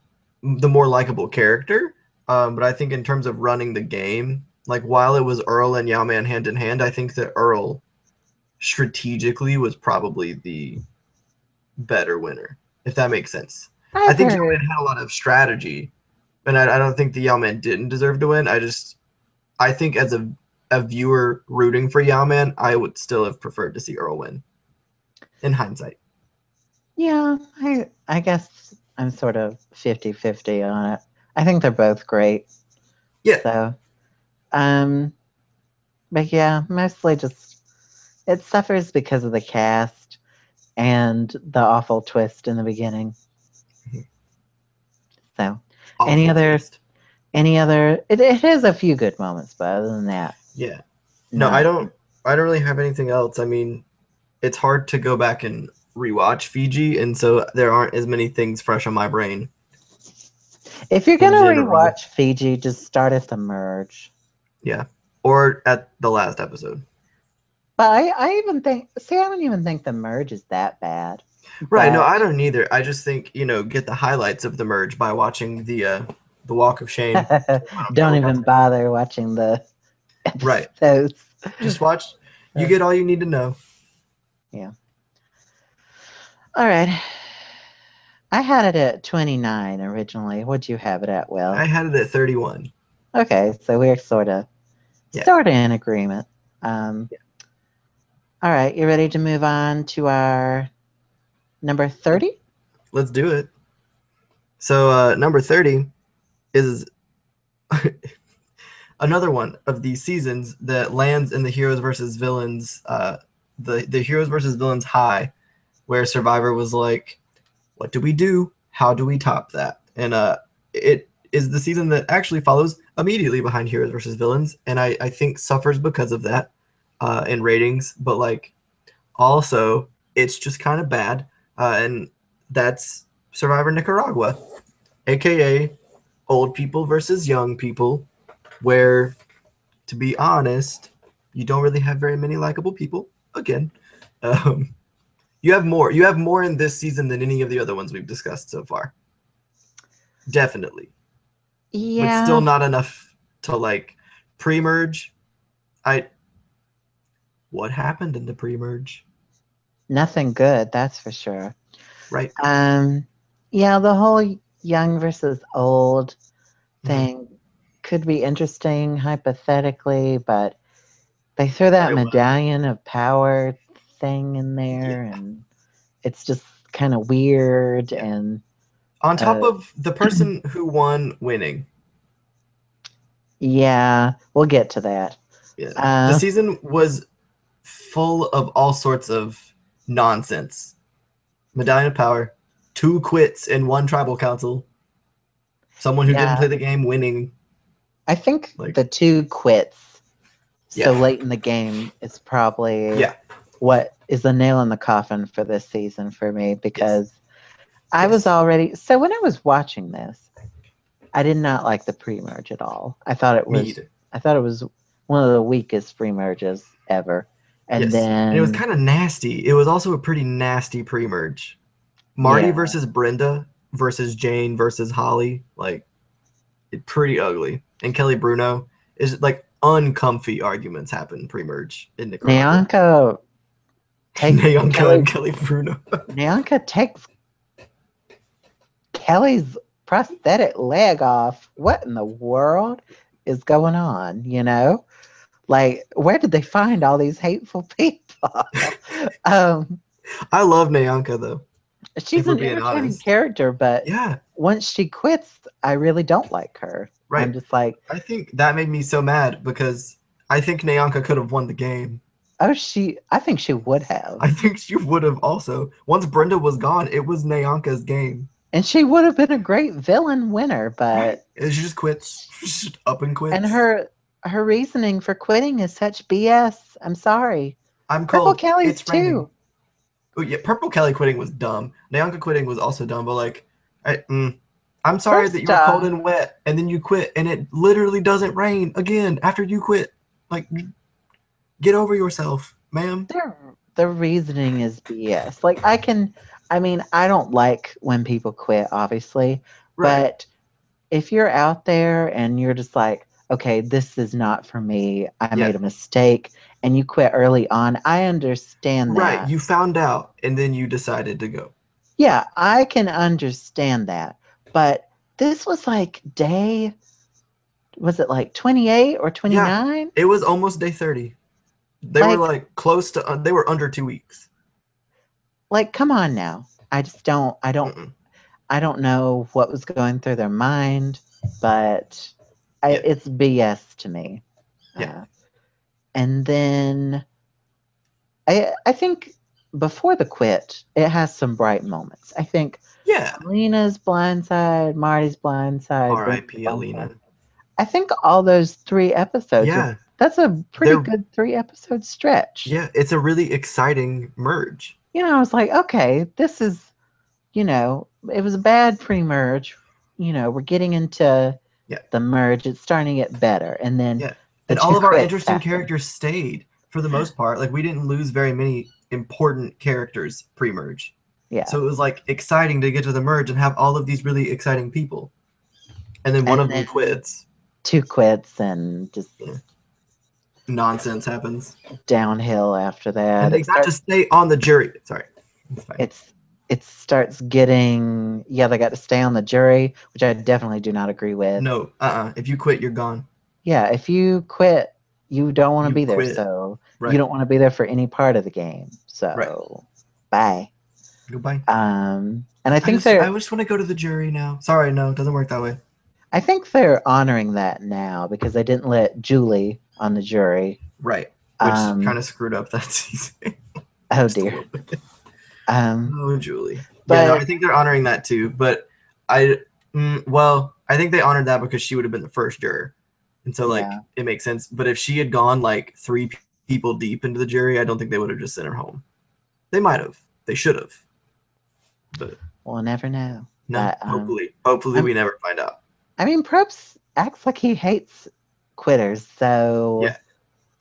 the more likable character. But I think in terms of running the game, like while it was Earl and Yao-Man hand in hand, I think that Earl strategically was probably the better winner, if that makes sense. I think Yao-Man had a lot of strategy, and I don't think the Yao-Man didn't deserve to win. I think as a viewer rooting for Yao-Man, I would still have preferred to see Earl win. In hindsight. Yeah, I guess I'm sort of 50-50 on it. I think they're both great. Yeah. So, but yeah, mostly just it suffers because of the cast and the awful twist in the beginning. So, awful any other? Twist. It has a few good moments, but other than that, yeah. No, I don't really have anything else. I mean, it's hard to go back and rewatch Fiji, and so there aren't as many things fresh on my brain. If you're gonna rewatch Fiji, just start at the merge. Yeah, or at the last episode. But I even think, I don't even think the merge is that bad. Right? No, I don't either. I just think get the highlights of the merge by watching the Walk of Shame. Don't even bother watching the episodes. Right. Just watch. You get all you need to know. Yeah. All right. I had it at 29 originally. What'd you have it at, Will? I had it at 31. Okay, so we're sort of in agreement. All right, you ready to move on to our number 30? Let's do it. So number 30 is another one of these seasons that lands in the heroes versus villains, the heroes versus villains high, where Survivor was like, what do we do? How do we top that? And it is the season that actually follows immediately behind heroes versus villains, and I think suffers because of that in ratings, but like also it's just kind of bad, and that's Survivor Nicaragua, aka old people versus young people, where, to be honest, you don't really have very many likable people. Again, um, you have more. You have more in this season than any of the other ones we've discussed so far. Definitely, but still Yeah, not enough to like pre-merge. I What happened in the pre-merge? nothing good, that's for sure. Right. Um, yeah, the whole young versus old Mm-hmm. thing could be interesting hypothetically, but they threw But that it was. medallion of power thing in Yeah. there, and it's just kind of weird. Yeah. And On top uh, of the person who won winning. yeah, we'll get to that. Yeah. The Uh, season was full of all sorts of nonsense. Medallion of Power, 2 quits in 1 tribal council, someone who didn't yeah, play the game winning. I think Like, the 2 quits so yeah. late in the game is probably Yeah. what is the nail in the coffin for this season for me, Yes. because I was Yes. already, so when I was watching this, I did not like the pre-merge at all. Me either. I thought it was one of the weakest pre-merges ever. And Yes. And it was then kind of nasty. It was also a pretty nasty pre-merge. Marty yeah, versus Brenda versus Jane versus Holly, like, it pretty ugly. And Kelly Bruno is like uncomfy arguments happen pre-merge in Nicaragua. Nyanka takes Nyanka and Kelly Kelly Bruno. Nyanka takes Kelly's prosthetic leg off. What in the world is going on, you know? Like, where did they find all these hateful people? um, I love Nyanka though, if she's we're an being entertaining honest. character, but Yeah, once she quits, I really don't like her. I'm right. just like, I think that made me so mad because I think Nyanka could have won the game. oh, I think she would I have. think she would have also. Once Brenda was gone, it was Nyanka's game. And she would have been a great villain winner, Right. but And she just quits. She just up and and quits. her reasoning for quitting is such BS. I'm sorry. I'm Purple cold. Kelly's It's raining. too. Oh yeah, Purple Kelly quitting was dumb. Nyanka quitting was also dumb, but like, I'm sorry that you First were cold off, and wet, and then you quit, and it literally doesn't rain again after you quit. Like, get over yourself, ma'am. the reasoning is BS. Like I mean, I don't like when people quit, obviously, Right. but if you're out there and you're just like, okay, this is not for me, I Yeah. made a mistake, and you quit early on, I understand Right. that. You found out, and then you decided to go. Yeah, I can understand that. But this was like was it like 28 or Yeah. 29? It was almost day 30. They were Like, like close to. They were under 2 weeks. come on now. Mm-mm. I don't know what was going through their mind, but Yeah. it's BS to me. Yeah. And then I think before the quit, it has some bright moments. I think Yeah. Alina's blindside, Marty's blindside, Brenda's R.I.P. blindside. Alina. I think all those 3 episodes Yeah. that's a pretty They're. good 3 episode stretch. Yeah. It's a really exciting merge. I was like, okay, this is, it was a bad pre-merge. We're getting into Yeah. the merge. It's starting to get better. And then Yeah. the And two all of our quits interesting happen. characters stayed for the most part. Like, we didn't lose very many important characters pre-merge. Yeah. So it was like exciting to get to the merge and have all of these really exciting people. And then one And of them then quits. 2 quits and just Nonsense happens. downhill after that. And they got to stay on the jury. Sorry. It's fine. It starts getting, they got to stay on the jury, which I definitely do not agree with. No, if you quit, you're gone. Yeah, if you quit, you don't want to You be there. quit. So Right. you don't want to be there for any part of the game. So Right. bye. Goodbye. And I think I just want to go to the jury now. Sorry, no, it doesn't work that way. I think they're honoring that now because they didn't let Julie on the jury. Right. Which kind of screwed up that season. Oh dear. Oh, Julie. But, yeah, no, I think they're honoring that too. But I think they honored that because she would have been the first juror, and so like it makes sense. But if she had gone like 3 people deep into the jury, I don't think they would have just sent her home. They might have. They should have. But we'll never know. No, but, hopefully we never find out. I mean, Probst acts like he hates quitters, so yeah.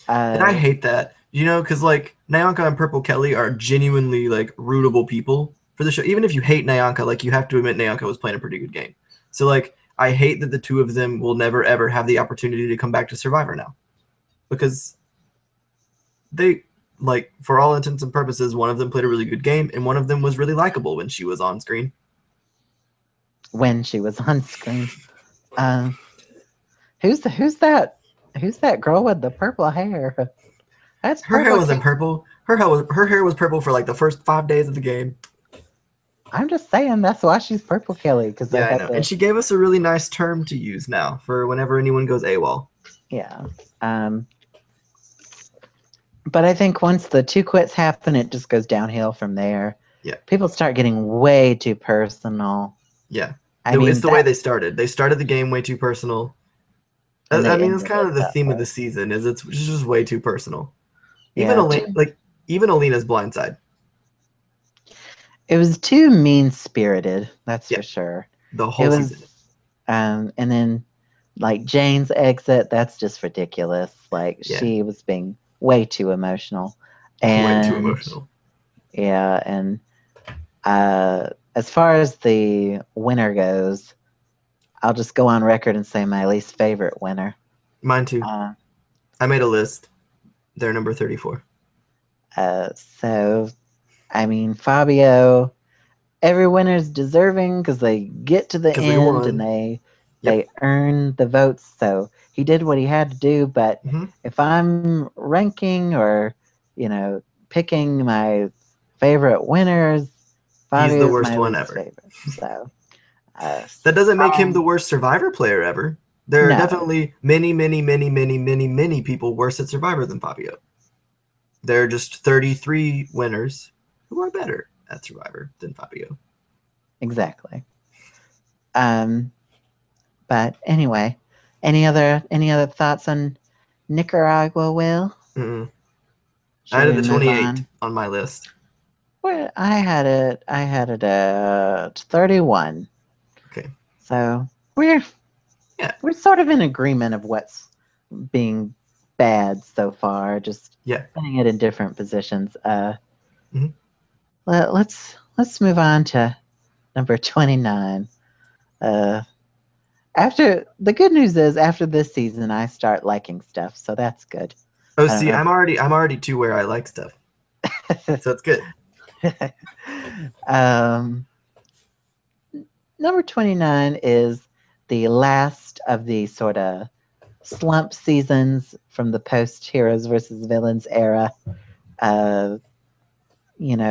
And I hate that, because like Nyanka and Purple Kelly are genuinely like rootable people for the show. Even if you hate Nyanka, like you have to admit Nyanka was playing a pretty good game. So like I hate that the 2 of them will never ever have the opportunity to come back to Survivor now, because they like for all intents and purposes, one of them played a really good game and one of them was really likable when she was on screen. When she was on screen. Who's that girl with the purple hair? That's her hair wasn't purple. Her hair was purple for like the first 5 days of the game. I'm just saying that's why she's Purple Kelly, because I know. And she gave us a really nice term to use now for whenever anyone goes AWOL. Yeah. But I think once the 2 quits happen, it just goes downhill from there. Yeah. People start getting way too personal. Yeah. It's the way they started. They started the game way too personal. I mean, it's kind of the theme of the season. It's just way too personal. Even Alina's blindside. It was too mean-spirited. That's for sure. The whole season. And then, like Jane's exit, that's just ridiculous. Like she was being way too emotional. And, way too emotional. Yeah, and as far as the winner goes, I'll just go on record and say my least favorite winner. Mine too. I made a list. They're number 34. So, I mean, Fabio, every winner's deserving because they get to the end and they earn the votes. So he did what he had to do. But if I'm ranking or, picking my favorite winners, Fabio's he's the worst my one least ever. favorite. So that doesn't make him the worst Survivor player ever. There are definitely many people worse at Survivor than Fabio. There are just 33 winners who are better at Survivor than Fabio. Exactly. But anyway, any other thoughts on Nicaragua, Will? I had it at 28 on my list. Well, I had it at 31. Okay. So we're sort of in agreement of what's being bad so far. Just putting it in different positions. Let's move on to number 29. After the good news is after this season I start liking stuff, so that's good. Oh, see, I'm already to where I like stuff, so it's good. Number 29 is the last of the sort of slump seasons from the post Heroes versus Villains era.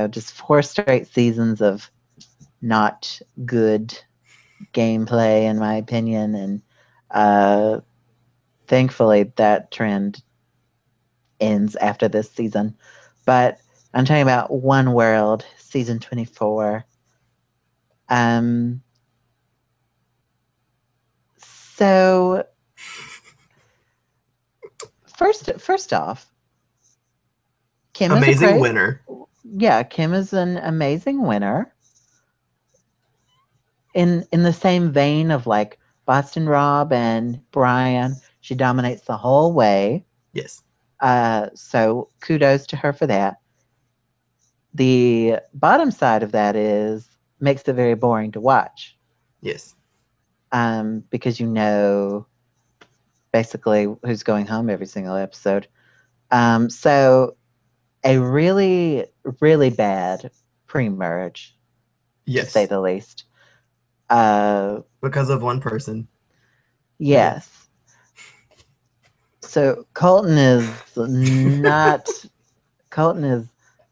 Just 4 straight seasons of not good gameplay, in my opinion, and thankfully that trend ends after this season. But I'm talking about One World, season 24. So first off, Kim amazing winner. Yeah, Kim is an amazing winner. In the same vein of like Boston Rob and Brian, she dominates the whole way. Yes. So kudos to her for that. The bottom side of that makes it very boring to watch. Yes. Because basically who's going home every single episode. So a really, really bad pre-merge, to say the least. Because of one person. Yes. So Colton is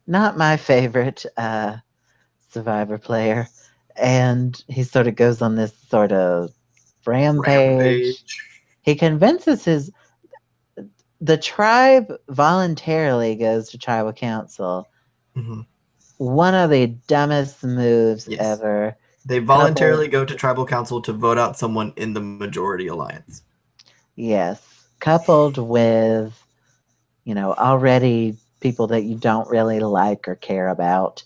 not my favorite Survivor player, and he sort of goes on this sort of Rampage. He convinces the tribe voluntarily goes to tribal council. Mm-hmm. One of the dumbest moves ever. They voluntarily go to tribal council to vote out someone in the majority alliance. Yes. Coupled with, already people that you don't really like or care about.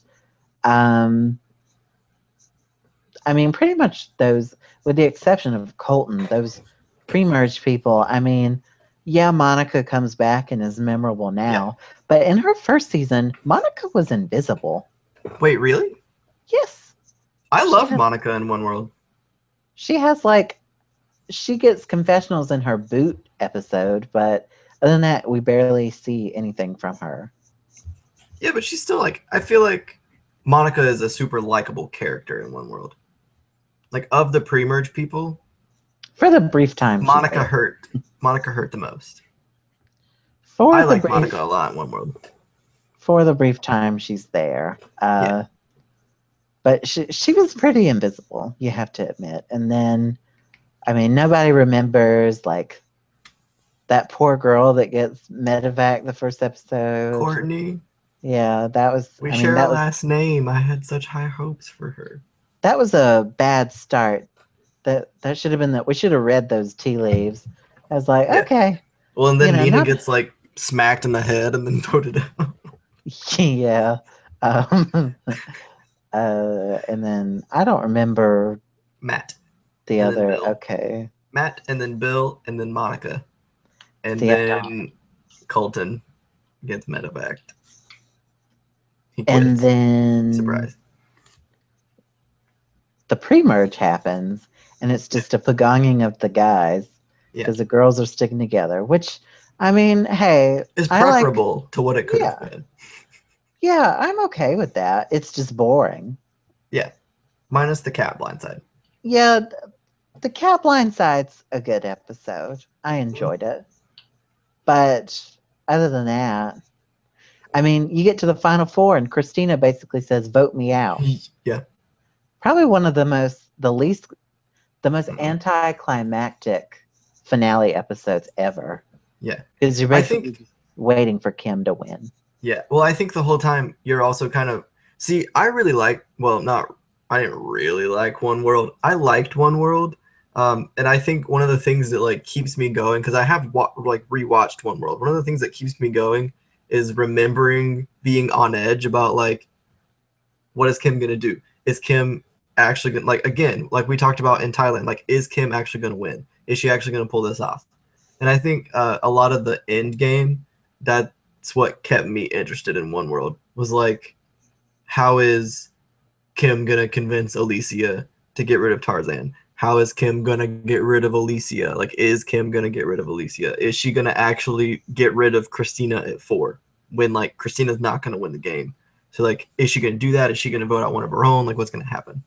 Pretty much those, with the exception of Colton, those pre-merged people, Monica comes back and is memorable now. Yeah. But in her first season, Monica was invisible. Wait, really? Yes. I love Monica in One World. She has she gets confessionals in her boot episode, but other than that, we barely see anything from her. Yeah, but she's still I feel like Monica is a super likable character in One World. Of the pre-merge people, for the brief time, Monica hurt the most. I like Monica a lot in One World. For the brief time she's there, but she was pretty invisible, you have to admit. And then, nobody remembers that poor girl that gets medevac the first episode. Courtney. Yeah, that was. We share a last name. I had such high hopes for her. That was a bad start. That should have been that. We should have read those tea leaves. I was like, okay. Well, and then Nina gets smacked in the head and then voted out. Yeah. And then I don't remember Matt. The other. Okay. Matt, and then Bill, and then Monica, and then Colton gets medevaced. And then surprise. The pre-merge happens, and it's just a pagonging of the guys because the girls are sticking together, which, hey, is preferable to what it could have been. Yeah, I'm okay with that. It's just boring. Yeah, minus the cat blindside. Yeah, the cat blindside's a good episode. I enjoyed it, but other than that, you get to the final four, and Christina basically says, "Vote me out." Yeah. Probably one of the most anticlimactic finale episodes ever. Yeah. Because you're basically waiting for Kim to win. Yeah. Well, I think the whole time you're also kind of... See, I really like... Well, I didn't really like One World. I liked One World. And I think one of the things that keeps me going, because I have rewatched One World. One of the things that keeps me going is remembering being on edge about what is Kim going to do? Is Kim actually going to, again, we talked about in Thailand, is Kim actually going to win? Is she actually going to pull this off? And I think a lot of the end game, that's what kept me interested in One World, was how is Kim going to convince Alicia to get rid of Tarzan? How is Kim going to get rid of Alicia? Is Kim going to get rid of Alicia? Is she going to actually get rid of Christina at 4 when Christina's not going to win the game? So is she going to do that? Is she going to vote out one of her own? What's going to happen?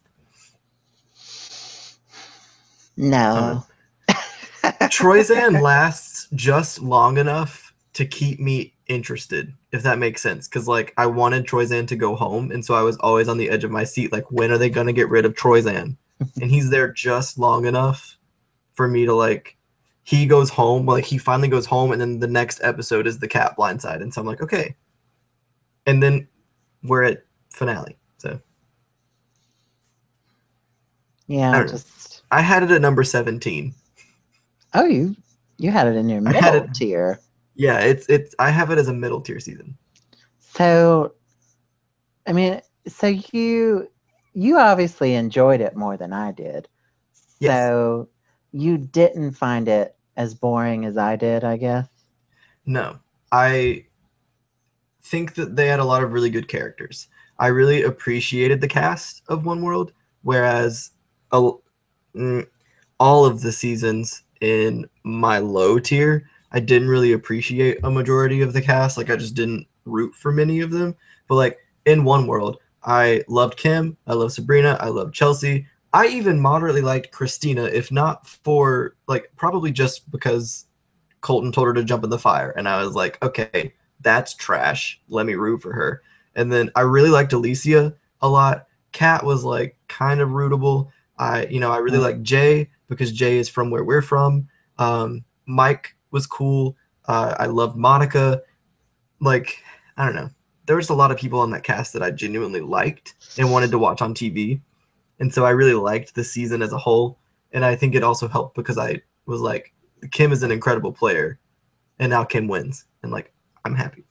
No. Troyzan lasts just long enough to keep me interested, if that makes sense. Because I wanted Troyzan to go home, and so I was always on the edge of my seat. When are they going to get rid of Troyzan? And he's there just long enough for me to he goes home. He finally goes home, and then the next episode is the cat blindside, and so I'm okay. And then we're at finale. So yeah, I had it at number 17. Oh, you had it in your middle tier. Yeah, it's I have it as a middle tier season. So you obviously enjoyed it more than I did. Yes. So you didn't find it as boring as I did, I guess? No. I think that they had a lot of really good characters. I really appreciated the cast of One World, whereas all of the seasons in my low tier, I didn't really appreciate a majority of the cast. I just didn't root for many of them. But in One World, I loved Kim, I loved Sabrina, I loved Chelsea. I even moderately liked Christina, if not for probably just because Colton told her to jump in the fire, and I was okay, that's trash. Let me root for her. And then I really liked Alicia a lot. Kat was kind of rootable. I really liked Jay. because Jay is from where we're from. Mike was cool. I loved Monica. Like, I don't know. There was a lot of people on that cast that I genuinely liked and wanted to watch on TV. And so I really liked the season as a whole. And I think it also helped because I was like, Kim is an incredible player. And now Kim wins. And like, I'm happy.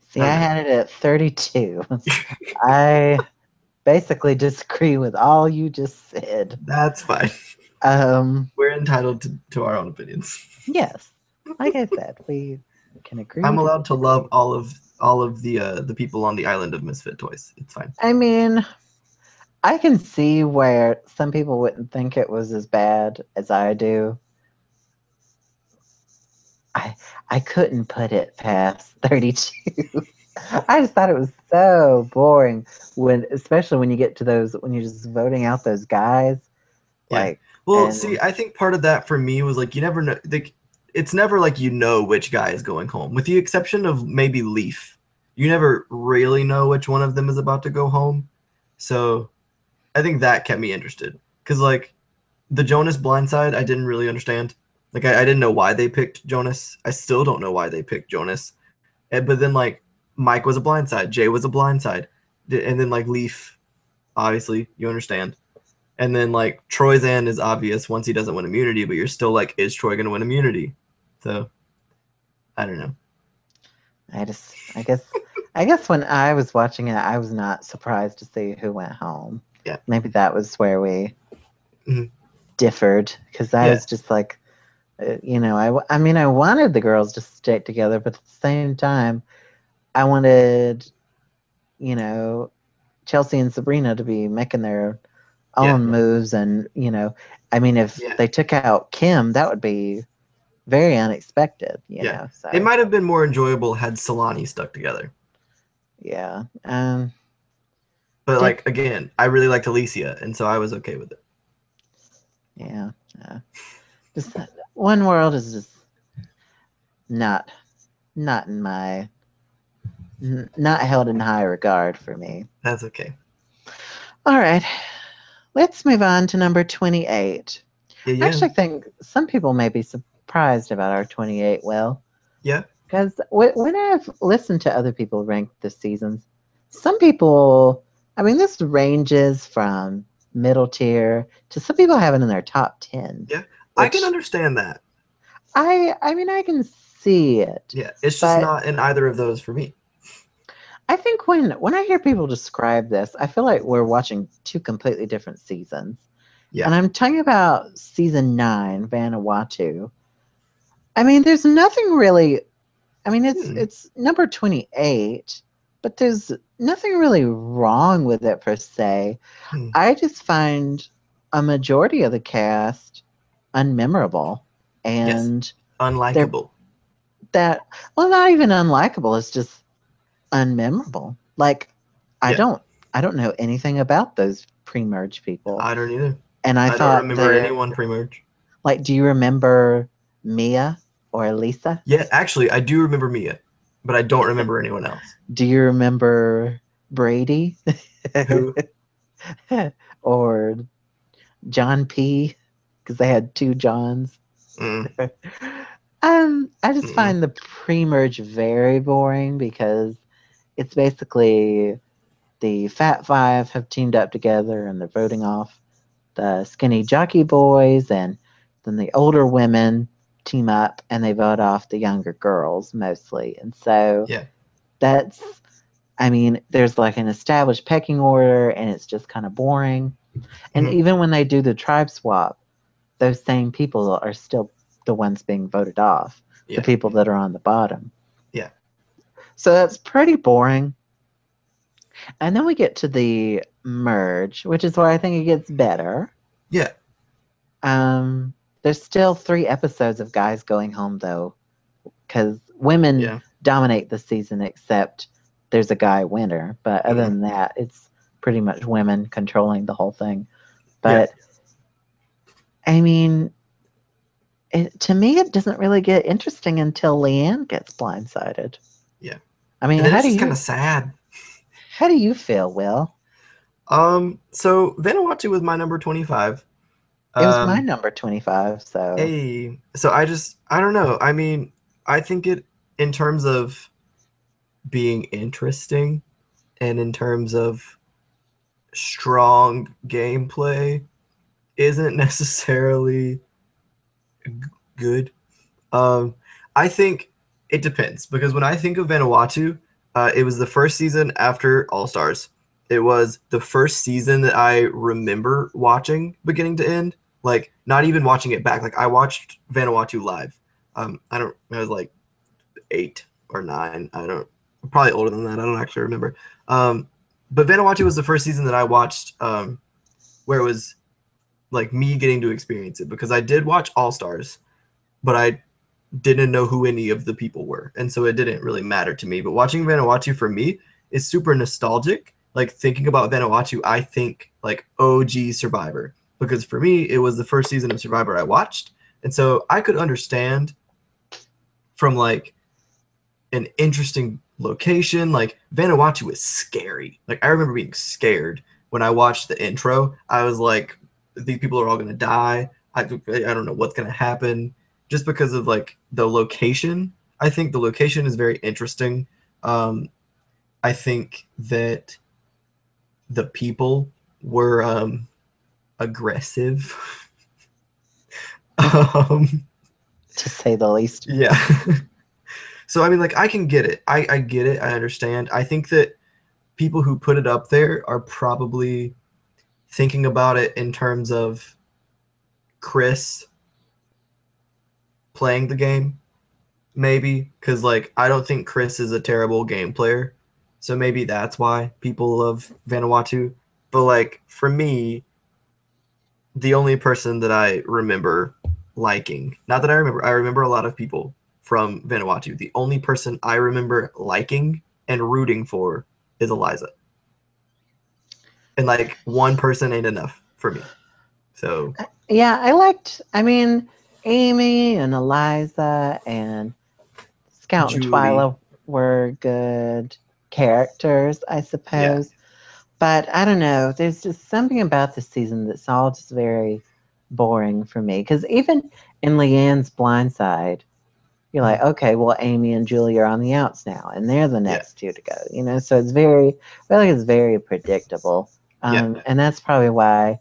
See, I had it at 32. I basically disagree with all you just said. That's fine. We're entitled to our own opinions. Yes. Like I said, we can agree. I'm allowed to love all of the people on the island of misfit toys. It's fine. I mean, I can see where some people wouldn't think it was as bad as I do. I couldn't put it past 32. I just thought it was so boring especially when you get to those, when you're just voting out those guys. Yeah. Like, well, see, I think part of that for me was like, you never know, like, it's never like you know which guy is going home, with the exception of maybe Leaf. You never really know which one of them is about to go home. So I think that kept me interested. Because, like, the Jonas blindside, I didn't really understand. Like, I didn't know why they picked Jonas. I still don't know why they picked Jonas. But then, like, Mike was a blindside. Jay was a blindside. And then, like, Leaf, obviously, you understand. And then, like, Troyzan is obvious once he doesn't win immunity, but you're still like, is Troy going to win immunity? So, I don't know. I guess when I was watching it, I was not surprised to see who went home. Yeah. Maybe that was where we differed, because I was just like, I mean, I wanted the girls to stick together, but at the same time, I wanted, Chelsea and Sabrina to be making their own moves. And, I mean, if they took out Kim, that would be very unexpected, you know. So it might have been more enjoyable had Solani stuck together. Yeah. But, like, again, I really liked Alicia, and so I was okay with it. Yeah. Just One World is just not in my, not held in high regard for me. That's okay. All right. Let's move on to number 28. I actually think some people may be surprised about our 28, Will. Yeah. Because when I've listened to other people rank the seasons, some people, I mean, this ranges from middle tier to some people have it in their top 10. Yeah, I can understand that. I mean, I can see it. Yeah, it's just not in either of those for me. I think when I hear people describe this, I feel like we're watching two completely different seasons. Yeah. And I'm talking about season 9, Vanuatu. I mean, there's nothing really, I mean, it's number 28, but there's nothing really wrong with it per se. I just find a majority of the cast unmemorable and unlikable. Well, not even unlikable, it's just unmemorable. Like, I don't know anything about those pre-merge people. I don't either. And I don't remember anyone pre-merge. Like, do you remember Mia or Lisa? Yeah, actually, I do remember Mia, but I don't remember anyone else. Do you remember Brady? Who? Or John P? Because they had 2 Johns. I just find the pre-merge very boring because it's basically the Fat Five have teamed up together and they're voting off the skinny jockey boys, and then the older women team up and they vote off the younger girls mostly. And so that's, I mean, there's like an established pecking order and it's just kind of boring. And even when they do the tribe swap, those same people are still the ones being voted off, the people that are on the bottom. Yeah. So that's pretty boring. And then we get to the merge, which is where I think it gets better. Yeah. There's still 3 episodes of guys going home, though, because women dominate the season, except there's a guy winner. But other than that, it's pretty much women controlling the whole thing. But, I mean, to me, it doesn't really get interesting until Leanne gets blindsided. Yeah. I mean, it's just kind of sad. How do you feel, Will? So Vanuatu was my number 25. It was my Um, number 25, so so I don't know. I mean, I think it in terms of being interesting and in terms of strong gameplay isn't necessarily good. Um, I think it depends because when I think of Vanuatu, it was the first season after All Stars. It was the first season that I remember watching beginning to end. Like not even watching it back. Like I watched Vanuatu live. I was like 8 or 9. I don't. Probably older than that. I don't actually remember. Um, but Vanuatu was the first season that I watched where it was like me getting to experience it because I did watch All Stars, but I didn't know who any of the people were, and so it didn't really matter to me. But watching Vanuatu for me is super nostalgic. Like thinking about Vanuatu, I think like OG Survivor because for me it was the first season of Survivor I watched, and so I could understand from like an interesting location. Like Vanuatu is scary. Like I remember being scared when I watched the intro. I was like, these people are all gonna die. I don't know what's gonna happen just because of like the location. I think the location is very interesting. I think that the people were aggressive. um, to say the least. yeah. So I mean, like I can get it. I get it. I understand. I think that people who put it up there are probably thinking about it in terms of Chris playing the game, maybe because like I don't think Chris is a terrible game player, so maybe that's why people love Vanuatu. But like for me, the only person that I remember liking, not that I remember a lot of people from Vanuatu. The only person I remember liking and rooting for is Eliza. And like one person ain't enough for me. So Yeah, I mean, Amy and Eliza and Scout and Julie, Twyla were good characters, I yeah, suppose. But I don't know. There's just something about this season that's all just very boring for me. Because even in Leanne's Blind Side, you're like, okay, well, Amy and Julie are on the outs now, and they're the yeah, next two to go. So it's very, I feel like it's very predictable. yeah, And that's probably why.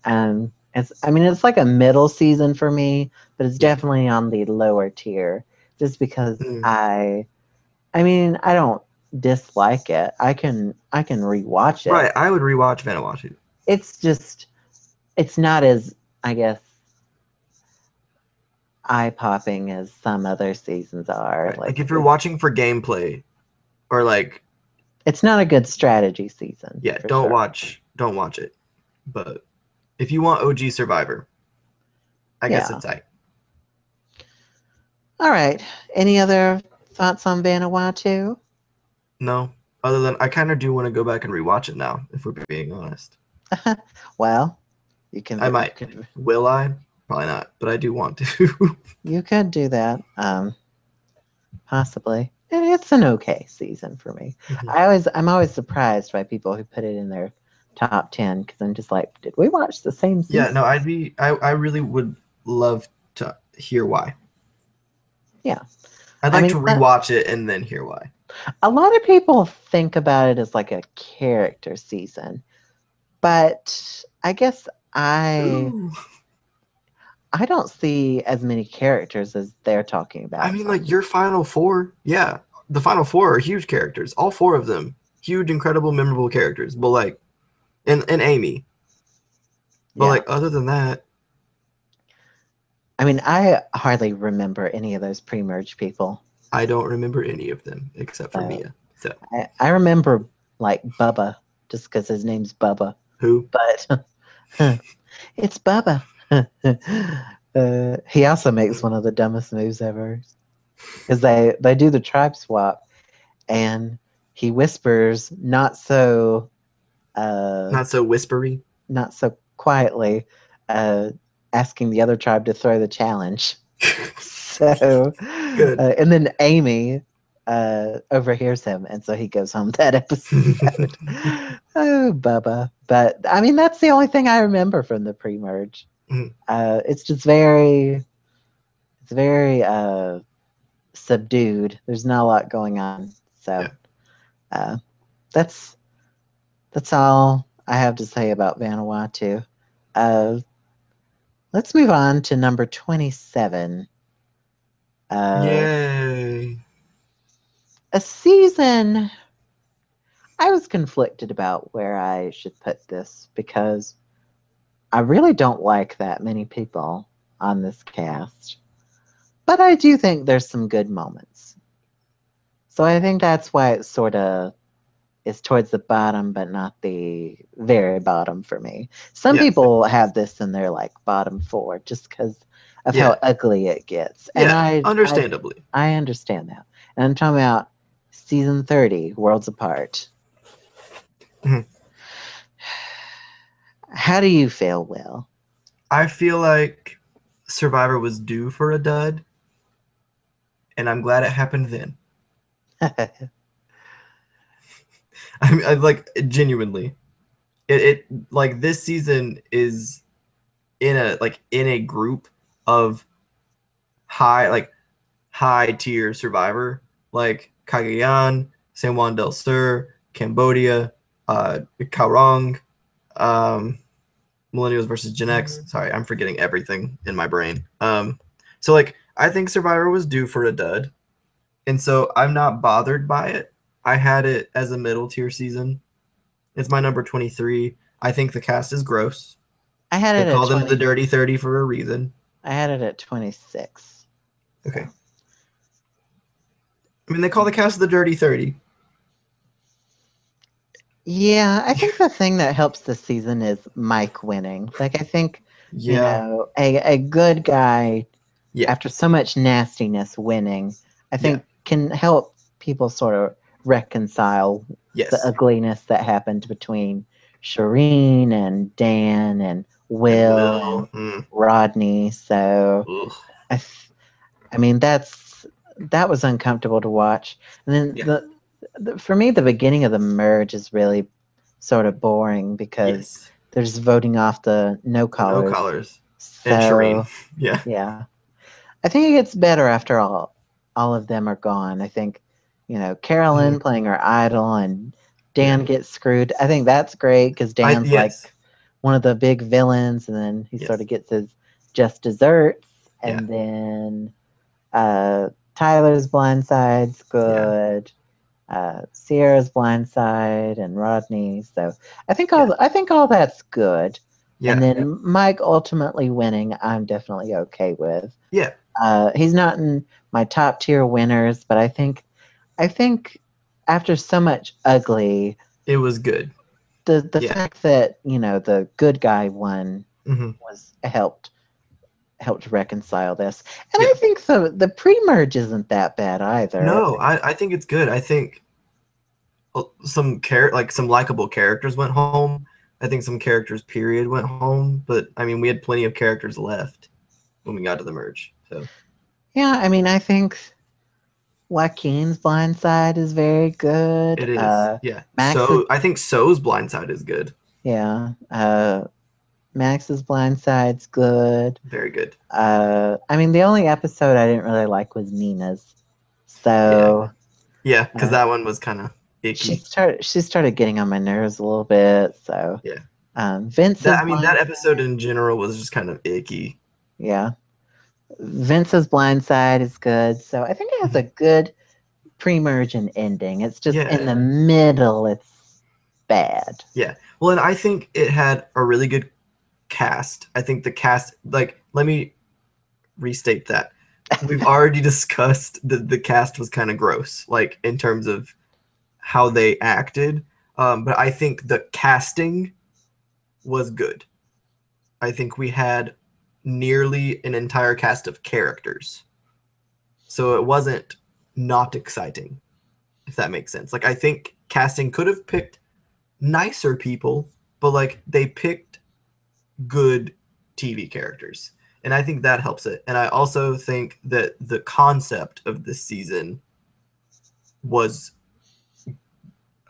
I mean, it's like a middle season for me, but it's yeah. definitely on the lower tier, just because Mm, I mean, I don't dislike it. I can rewatch it. right, I would rewatch Vanuatu. It's just it's not as, I guess, eye popping as some other seasons are. Right, Like like if you're watching for gameplay or like it's not a good strategy season yeah, for sure. don't watch it. But if you want OG Survivor, I guess Yeah. it's I. All right. Any other thoughts on Vanuatu? No, other than I kind of do want to go back and rewatch it now. If we're being honest, Well, you I can, might. Will I? Probably not, but I do want to. you could do that. Possibly. It's an okay season for me. Mhm. I'm always surprised by people who put it in their top 10 because I'm just like, did we watch the same Yeah, season? no, I really would love to hear why. Yeah. I'd I like to mean, rewatch it and then hear why. a lot of people think about it as like a character season, but I guess I Ooh. I don't see as many characters as they're talking I about. mean, like your final four, yeah, the final four are huge characters. All four of them, huge, incredible, memorable characters. But like, and Amy. But Yeah. like, other than that, I mean, I hardly remember any of those pre-merge people. I don't remember any of them except for So Mia. So I remember like Bubba just because his name's Bubba, who? but it's Bubba. He also makes one of the dumbest moves ever because they do the tribe swap and he whispers uh, Not so whispery. not so quietly, uh, asking the other tribe to throw the challenge. So, Good. and then Amy overhears him, and so he goes home that episode. Oh, Bubba! But I mean, that's the only thing I remember from the pre-merge. Mhm. It's just very subdued. There's not a lot going on. So Yeah. uh, that's that's all I have to say about Vanuatu. Uh, let's move on to number 27. Uh, Yay. a season. I was conflicted about where I should put this because I really don't like that many people on this cast. But I do think there's some good moments. So I think that's why it sort of is towards the bottom, but not the very bottom for me. Some Yeah. people have this in their like bottom four just because of Yeah. how ugly it gets, and Yeah. Understandably. I understand that. And I'm talking about season 30, Worlds Apart. Mhm. How do you feel, Will? I feel like Survivor was due for a dud, and I'm glad it happened then. I like genuinely. It like this season is in a group of high like high tier Survivor like Cagayan, San Juan del Sur, Cambodia, Kaurong, um, Millennials versus Gen X. Sorry, I'm forgetting everything in my brain. So like I think Survivor was due for a dud, and so I'm not bothered by it. I had it as a middle tier season. It's my number 23. I think the cast is gross. I had They it at call them the 20. Dirty 30 for a reason. I had it at 26. Okay. So I mean, they call the cast the Dirty 30. yeah, I think the thing that helps this season is Mike winning. Like I think, Yeah. a good guy Yeah. after so much nastiness winning, I Yeah. think can help people sort of reconcile the Yes. ugliness that happened between Shireen and Dan and And Will and Will. Mm. Rodney. So Ugh. I, I mean that was uncomfortable to watch. And then Yeah. for me, the beginning of the merge is really sort of boring because Yes. they're just voting off the no The no callers. collars. And Shireen. So Yeah. yeah, I think it gets better after all of them are gone. I think, Carolyn Mm. playing her idol and Yeah. Dan gets screwed. I think that's great because Dan's Yes. like one of the big villains, and then he sort Yes. of gets his just desserts, Yeah. and then Tyler's blindside's Yeah. good. Sierra's blindside and Rodney. So Yeah. I think all that's good. And Yeah. then Mike ultimately winning, I'm definitely okay with. Yeah. He's not in my top tier winners, but I think after so much ugly, It was good. the Yeah. fact that the good guy won Hmm. was helped reconcile this, and I Yeah. think the pre-merge isn't that bad either. No, I think it's good. I think some likable characters went home. I think some characters period went home, but I mean we had plenty of characters left when we got to the merge. So Yeah, I mean, I think Joaquin's Blindside is very good. it is. Yeah. Max's So I think So's blindside is good. yeah, Max's Blindside's good. Very good. I mean, the only episode I didn't really like was Nina's. Yeah. So Yeah, because uh, that one was kind of icky. she started getting on my nerves a little bit. So Yeah. Vince's That episode Blindside, in general was just kind of icky. yeah, Vince's Blindside is good. So I think it has a Mhm. good pre-merge and ending. It's just in Yeah. the middle, it's bad. Yeah. Well, and I think it had a really good cast. I think the cast, like, let me restate that. We've already discussed that the cast was kind of gross, like in terms of how they acted. But I think the casting was good. I think we had nearly an entire cast of characters. So it wasn't not exciting, if that makes sense. Like, I think casting could have picked nicer people, but like they picked good TV characters. And I think that helps it. And I also think that the concept of this season was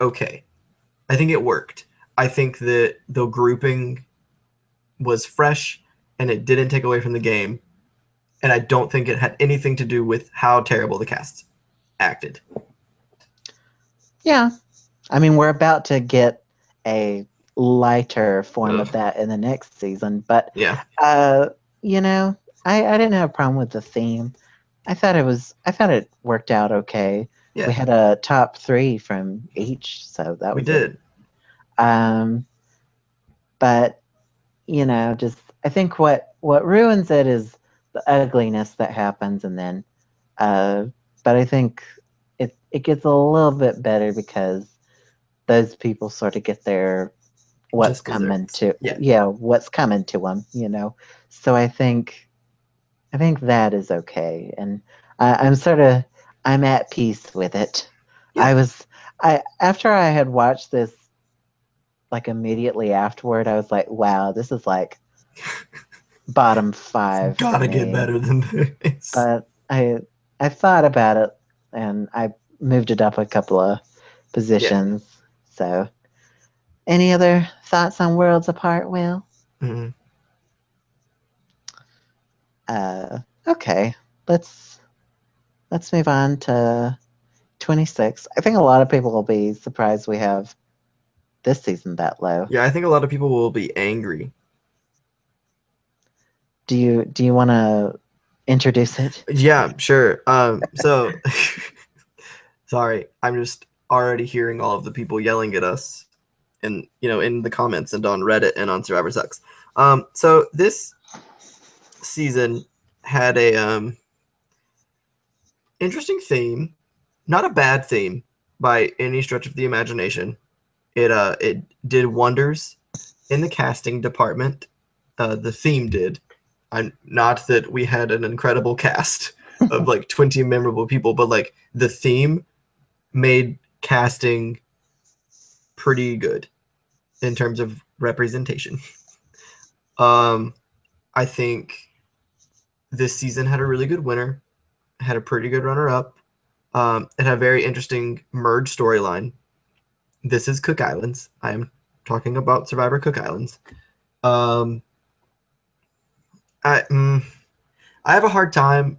okay. I think it worked. I think that the grouping was fresh and it didn't take away from the game. And I don't think it had anything to do with how terrible the cast acted. Yeah. I mean, we're about to get a lighter form of that in the next season, but yeah, you know, I didn't have a problem with the theme. I thought it worked out okay. yeah, We had a top 3 from each, so that we was did. it. But you know, just I think what ruins it is the ugliness that happens, and then, but I think it gets a little bit better because those people sort of get their what's Just coming desserts. to what's coming to them, you know. So I think that is okay, and I'm at peace with it. Yeah. I after I had watched this like immediately afterward, I was like, wow, this is like bottom 5 for Gotta get me. better than this. But I thought about it and I moved it up a couple of positions. Yeah. So, any other thoughts on Worlds Apart, Will? Mm-hmm. Okay, let's move on to 26. I think a lot of people will be surprised we have this season that low. Yeah, I think a lot of people will be angry. Do you want to introduce it? Yeah, sure. So sorry, I'm just already hearing all of the people yelling at us, and in the comments and on Reddit and on Survivor Sucks. So this season had a interesting theme, not a bad theme by any stretch of the imagination. It did wonders in the casting department. The theme did. Not that we had an incredible cast of like 20 memorable people, but like the theme made casting pretty good in terms of representation. I think this season had a really good winner, had a pretty good runner-up. It had a very interesting merge storyline. This is Cook Islands. I am talking about Survivor Cook Islands. I have a hard time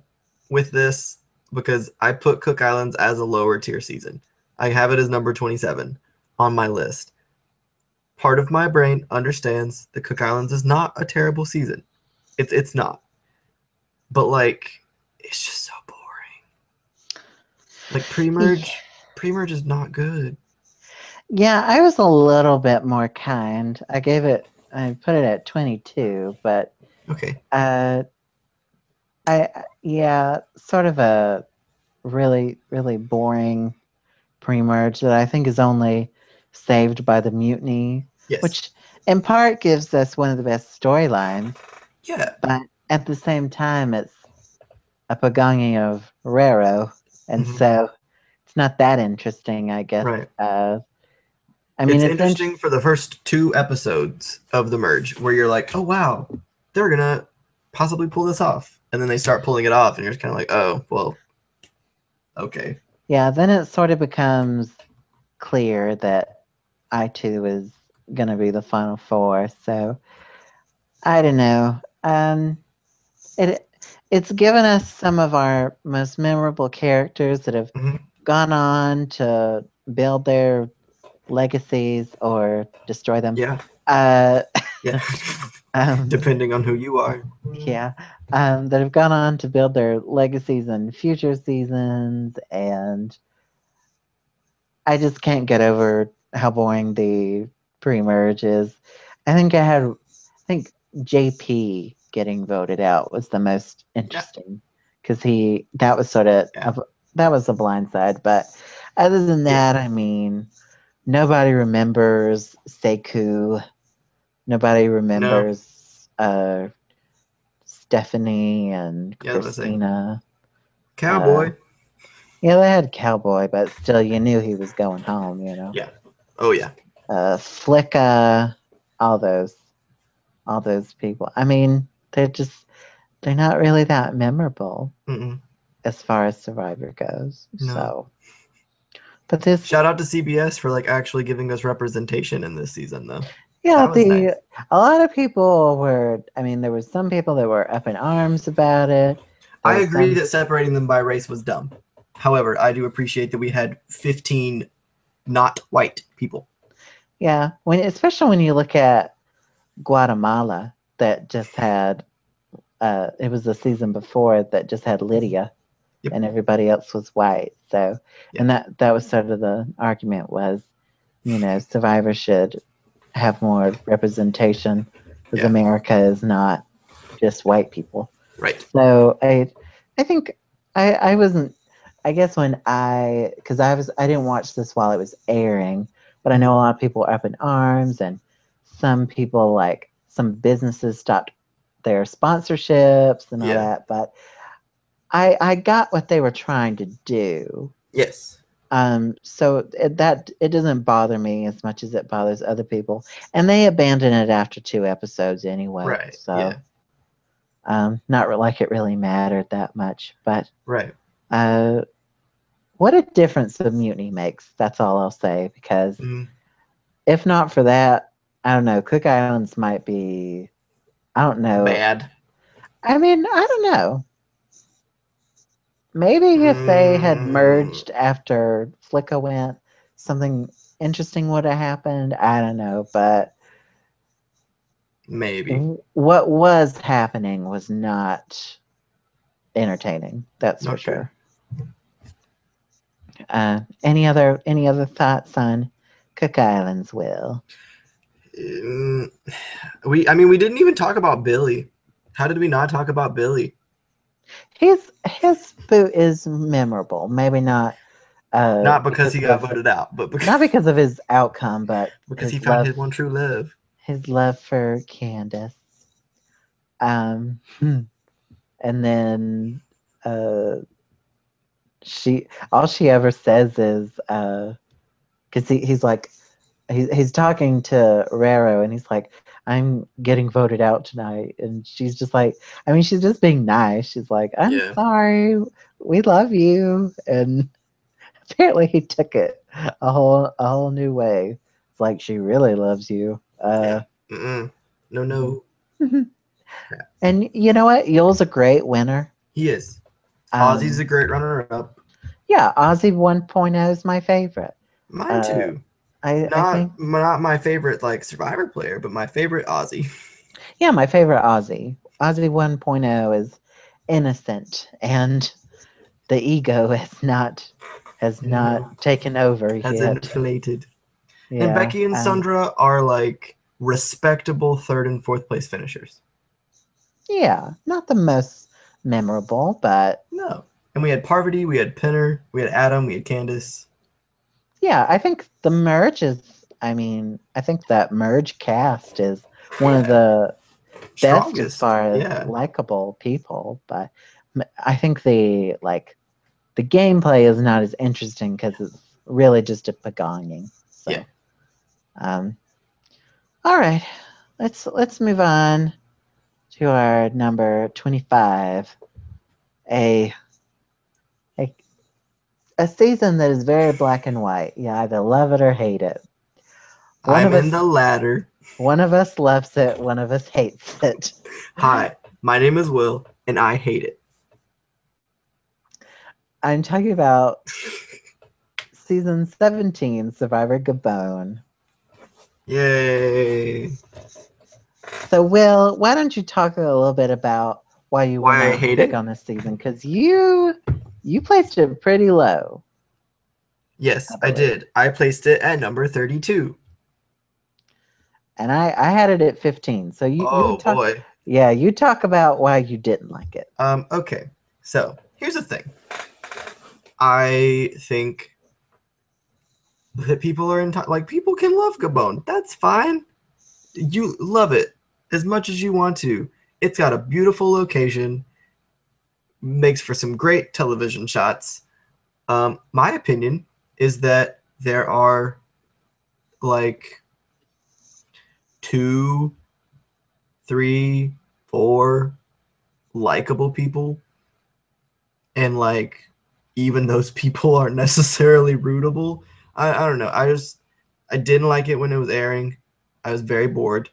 with this because I put Cook Islands as a lower tier season. I have it as number 27 on my list. Part of my brain understands that Cook Islands is not a terrible season. It's not. But like it's just so boring. Like pre-merge is not good. Yeah, I was a little bit more kind. I put it at 22, but okay. Sort of a really, really boring pre-merge that I think is only saved by the mutiny, yes, which in part gives us one of the best storylines. Yeah. But at the same time, it's a pagonging of Rero, and so it's not that interesting, I guess. Right. I mean, it's interesting for the first 2 episodes of the merge where you're like, oh wow, they're gonna possibly pull this off, and then they start pulling it off, and you're just kind of like, oh well, okay. Yeah, then it sort of becomes clear that I2 is gonna be the final 4. So I don't know. It's given us some of our most memorable characters that have gone on to build their legacies or destroy them. Yeah. Yeah. Depending on who you are. Yeah. That have gone on to build their legacies in future seasons, and I just can't get over how boring the pre-merge is. I think JP getting voted out was the most interesting because that was sort of that was a blindside. But other than that, I mean, nobody remembers Sekou. Nobody remembers Stephanie and Christina. Cowboy. Yeah, they had Cowboy, but still, you knew he was going home. You know. Yeah. Oh yeah. Flicka, all those people. I mean, they're not really that memorable as far as Survivor goes. No. So, but this shout out to CBS for like actually giving us representation in this season, though. Yeah, That was nice. a lot of people were. I mean, there was some people that were up in arms about it. There I was agree some. that separating them by race was dumb. However, I do appreciate that we had 15 not white people. Yeah, especially when you look at Guatemala, that just had. It was the season before that just had Lydia, Yep. and everybody else was white. So, Yeah. and that was sort of the argument was, survivors should have more representation because Yeah. America is not just white people. Right. So I think I wasn't. I guess because I didn't watch this while it was airing, but I know a lot of people are up in arms, and some people some businesses stopped their sponsorships and all that. But I got what they were trying to do. Yes. So it doesn't bother me as much as it bothers other people, and they abandoned it after 2 episodes anyway. Right. So, not like it really mattered that much. But right. What a difference a mutiny makes. That's all I'll say. Because if not for that, I don't know. Cook Islands might be. I don't know. Bad. I mean, I don't know. Maybe if they had merged after Flicka went, something interesting would have happened. I don't know, but maybe what was happening was not entertaining. That's for sure. Any other thoughts on Cook Islands, Will? We didn't even talk about Billy. How did we not talk about Billy? His boot is memorable. Maybe not. Not because he got voted out, but not because of his outcome, but because he found his one true love. His love for Candace. And then all she ever says is because he's talking to Rero and he's like, I'm getting voted out tonight, and she's just like, I mean, she's just being nice. She's like, I'm sorry, we love you, and apparently he took it a whole new way. It's like she really loves you. No. And you know what? Yule's a great winner. He is. Ozzy's a great runner-up. Yeah, Ozzy 1.0 is my favorite. Mine too. I think not my favorite Survivor player, but my favorite Ozzy. Yeah, my favorite Ozzy. Ozzy 1.0 is innocent, and the ego has not taken over has yet. Inflated. Yeah, and Becky and Sandra are respectable 3rd and 4th place finishers. Yeah, not the most memorable, but no. And we had Parvati, we had Pinner, we had Adam, we had Candace. Yeah, I think the merge is. I mean, I think that merge cast is one of the best as far as likable people. But I think the gameplay is not as interesting because it's really just a pagonging. So, yeah. All right, let's move on to our number 25. A season that is very black and white. You either love it or hate it. I'm in the latter. One of us loves it, one of us hates it. Hi, my name is Will, and I hate it. I'm talking about season 17, Survivor Gabon. Yay. So, Will, why don't you talk a little bit about why I hate it on this season? Because you placed it pretty low. Yes, I did. I placed it at number 32. And I had it at 15. So you talk, boy. Yeah, you talk about why you didn't like it. Okay. So here's the thing. I think that people are people can love Gabon. That's fine. You love it as much as you want to. It's got a beautiful location. Makes for some great television shots. My opinion is that there are 2, 3, 4 likable people, and even those people aren't necessarily rootable. I don't know. I didn't like it when it was airing. I was very bored,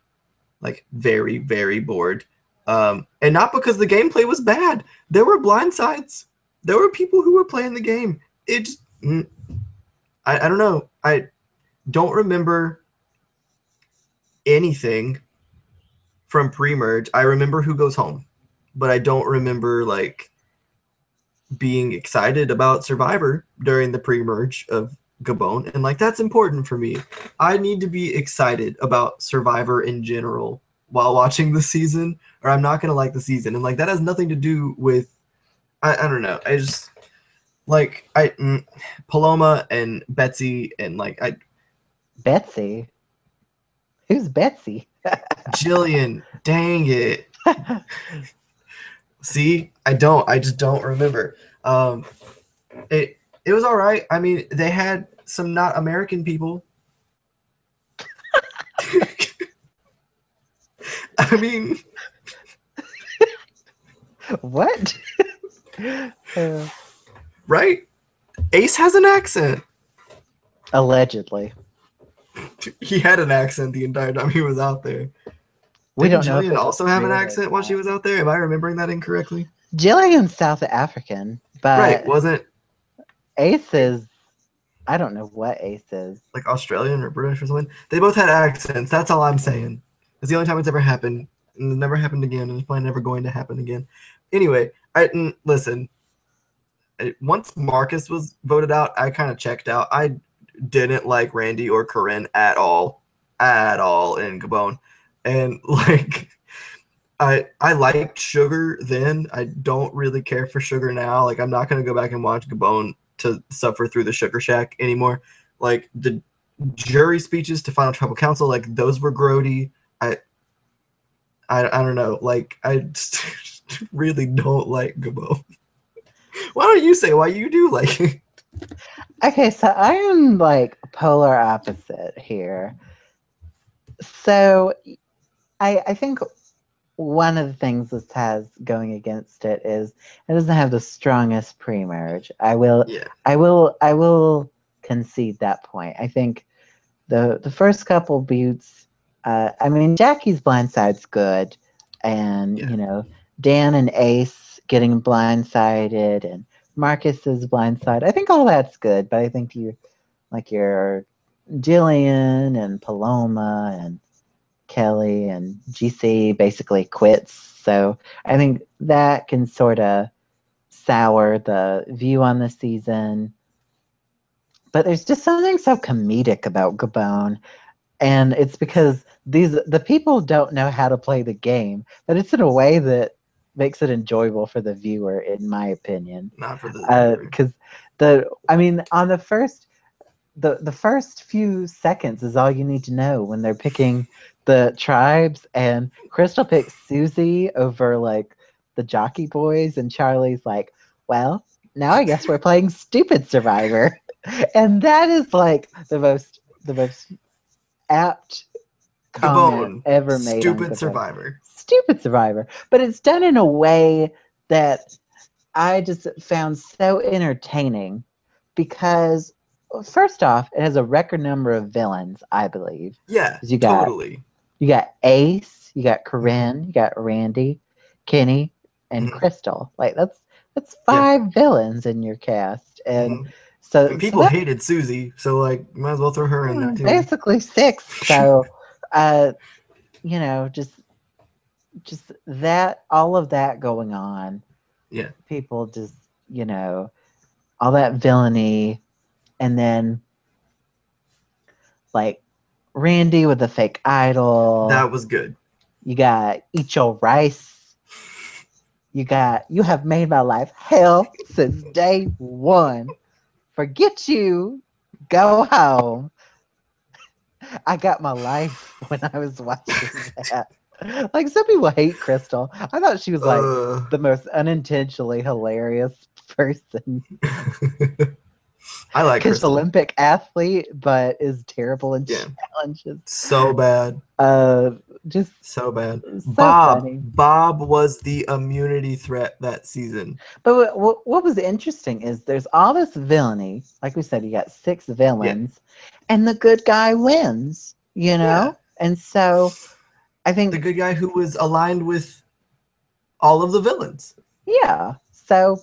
like very, very bored. And not because the gameplay was bad. There were blind sides. There were people who were playing the game. It just, I don't know. I don't remember anything from pre-merge. I remember who goes home, but I don't remember like being excited about Survivor during the pre-merge of Gabon, and like that's important for me. I need to be excited about Survivor in general while watching the season, or I'm not gonna like the season. And like that has nothing to do with I don't know. I just like Paloma and Betsy and like I Betsy? Who's Betsy? Jillian. Dang it. See, I just don't remember. It was all right. I mean, they had some not American people. I mean, What? right? Ace has an accent. Allegedly. He had an accent the entire time he was out there. We Didn't don't know. Jillian If also have an real or accent while she was out there? Am I remembering that incorrectly? Jillian's South African, but Right, wasn't Ace is. I don't know what Ace is. like Australian or British or something? They both had accents. That's all I'm saying. It's the only time it's ever happened. And it never happened again, and it's probably never going to happen again. Anyway, listen. Once Marcus was voted out, I kind of checked out. I didn't like Randy or Corinne at all in Gabon, and like I liked Sugar then. I don't really care for Sugar now. Like I'm not gonna go back and watch Gabon to suffer through the Sugar Shack anymore. Like the jury speeches to Final Tribal Council, like those were grody. I don't know. Like I just really don't like Gabon. Why don't you say why you do like it? Okay, so I am like polar opposite here. So I think one of the things this has going against it is it doesn't have the strongest pre-merge. I will concede that point. I think the first couple buttes, I mean Jackie's blindside's good, and Dan and Ace getting blindsided and Marcus's blindside. I think all that's good, but I think your Jillian and Paloma and Kelly and GC basically quits. So I think that can sort of sour the view on the season. But there's just something so comedic about Gabon. And it's because the people don't know how to play the game, but it's in a way that makes it enjoyable for the viewer, in my opinion. Not for the viewer. Because on the first few seconds is all you need to know when they're picking the tribes, and Crystal picks Susie over like the jockey boys, and Charlie's like, well, now I guess we're playing stupid Survivor. And that is like the most apt comment Gabon, ever made. Stupid Survivor. Stupid Survivor. But it's done in a way that I just found so entertaining because first off, it has a record number of villains, I believe. Yeah, totally. You got Ace, you got Corinne, you got Randy, Kenny, and Crystal. Like that's 5 villains in your cast, and so people hated Susie, so like you might as well throw her in there too. Basically 6. So, just that, all of that going on. Yeah, people just all that villainy, and then like Randy with the fake idol. That was good. You got Eat Your Rice. You have made my life hell since day one. Forget you. Go home. I got my life when I was watching that. Like some people hate Crystal. I thought she was like the most unintentionally hilarious person. I like Crystal. Olympic athlete, but is terrible in challenges. So bad. Just so bad. So funny. Bob was the immunity threat that season. But what was interesting is there's all this villainy. Like we said, you got 6 villains, and the good guy wins. And so I The think, good guy who was aligned with all of the villains. yeah. So,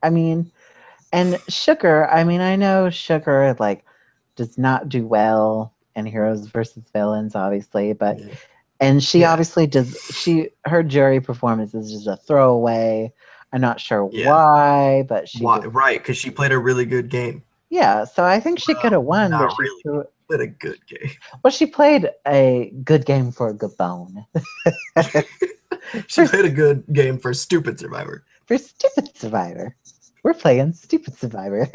I mean, and Sugar, I mean, I know Sugar like does not do well in Heroes versus Villains, obviously, but Yeah. and she Yeah. obviously does. Her jury performance is just a throwaway. I'm not sure Yeah. why, but she Why? just, Right, because she played a really good game. yeah. So I think she could have won, but Not really. Played a good game. she played a good game for Gabon. She for played a good game for Stupid Survivor. for Stupid Survivor. We're playing Stupid Survivor.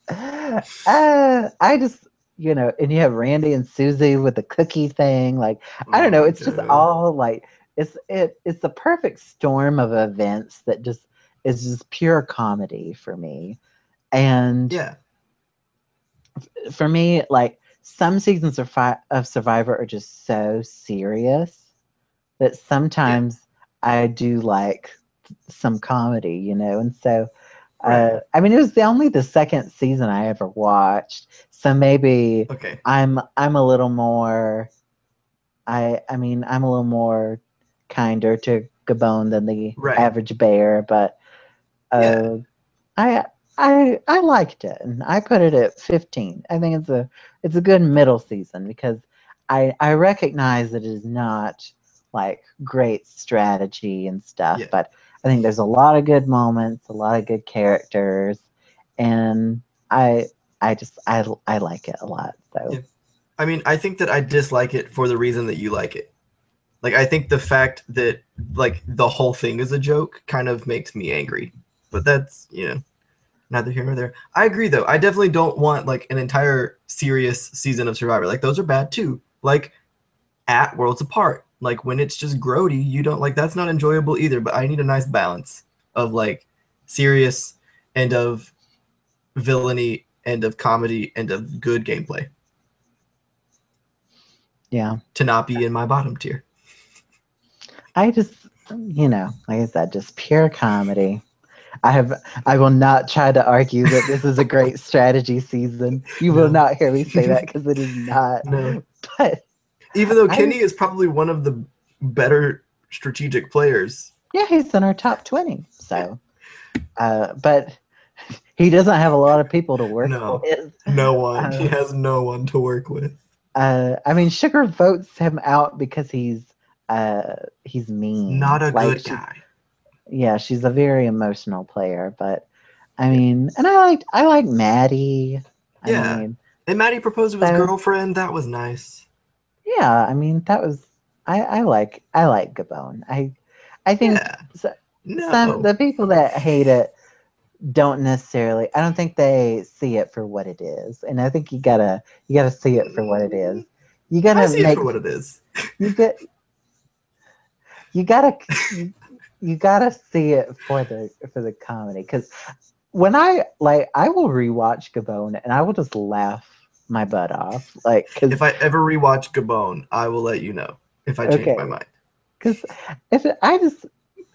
I just, and you have Randy and Susie with the cookie thing. Like, I don't Oh know. my It's just god. all like it's the perfect storm of events that just is just pure comedy for me. And Yeah. for me, like some seasons of Survivor are just so serious that Yeah. sometimes I do like some comedy, and so Right. I mean, it was only the second season I ever watched, so maybe Okay. I'm a little more. I mean, I'm a little more kinder to Gabon than the Right. average bear, but Yeah. uh, I I liked it, and I put it at 15. I think it's a good middle season because I recognize that it is not like great strategy and stuff, Yeah. but I think there's a lot of good moments, a lot of good characters, and I I like it a lot. So Yeah. I mean, I think that I dislike it for the reason that you like it. Like, I think the fact that like the whole thing is a joke kind of makes me angry. But that's neither here nor there. I agree though. I definitely don't want like an entire serious season of Survivor. Like those are bad too. Like at Worlds Apart. Like when it's just grody, you don't like that's not enjoyable either. But I need a nice balance of like serious and of villainy and of comedy and of good gameplay yeah, to not be in my bottom tier. I just like I said, just pure comedy. I will not try to argue that this is a great strategy season. You will No. not hear me say that because it is not. No. But Even though I Kenny just is probably one of the better strategic players. yeah, he's in our top 20. Yeah. So but he doesn't have a lot of people to work No. with. No one. He Uh, has no one to work with. I mean, Sugar votes him out because he's Not mean. a Like good guy. yeah, she's a very emotional player. But I Yeah. mean, and I like Maddie. I Yeah. mean, And Maddie proposed to his so girlfriend. That was nice. yeah, I mean that was I like Gabon. I think Yeah. some No. the people that hate it don't necessarily. I don't think they see it for what it is, and I think you gotta see it for what it is. You I gotta see it make for what it is. you get you gotta you gotta see it for the comedy because when I will rewatch Gabon and I will just laugh my butt off like because If I ever rewatch Gabon, I will let you know if I change my okay mind. because if it, I just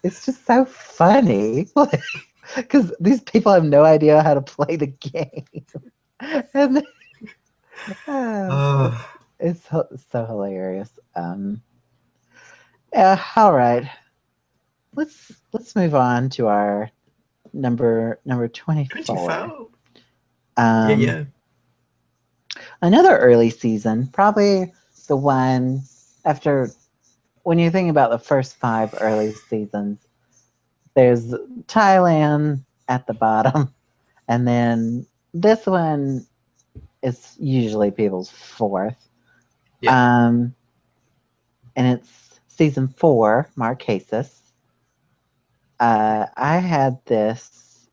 it's just so funny because these people have no idea how to play the game and Uh, it's so hilarious. Yeah, all right. Let's move on to our number 24. 24. Yeah, Um, yeah. another early season, probably the one after when you think about the first five early seasons. There's Thailand at the bottom, and then this one is usually people's fourth. Yeah. Um, and it's season 4, Marquesas. I had this.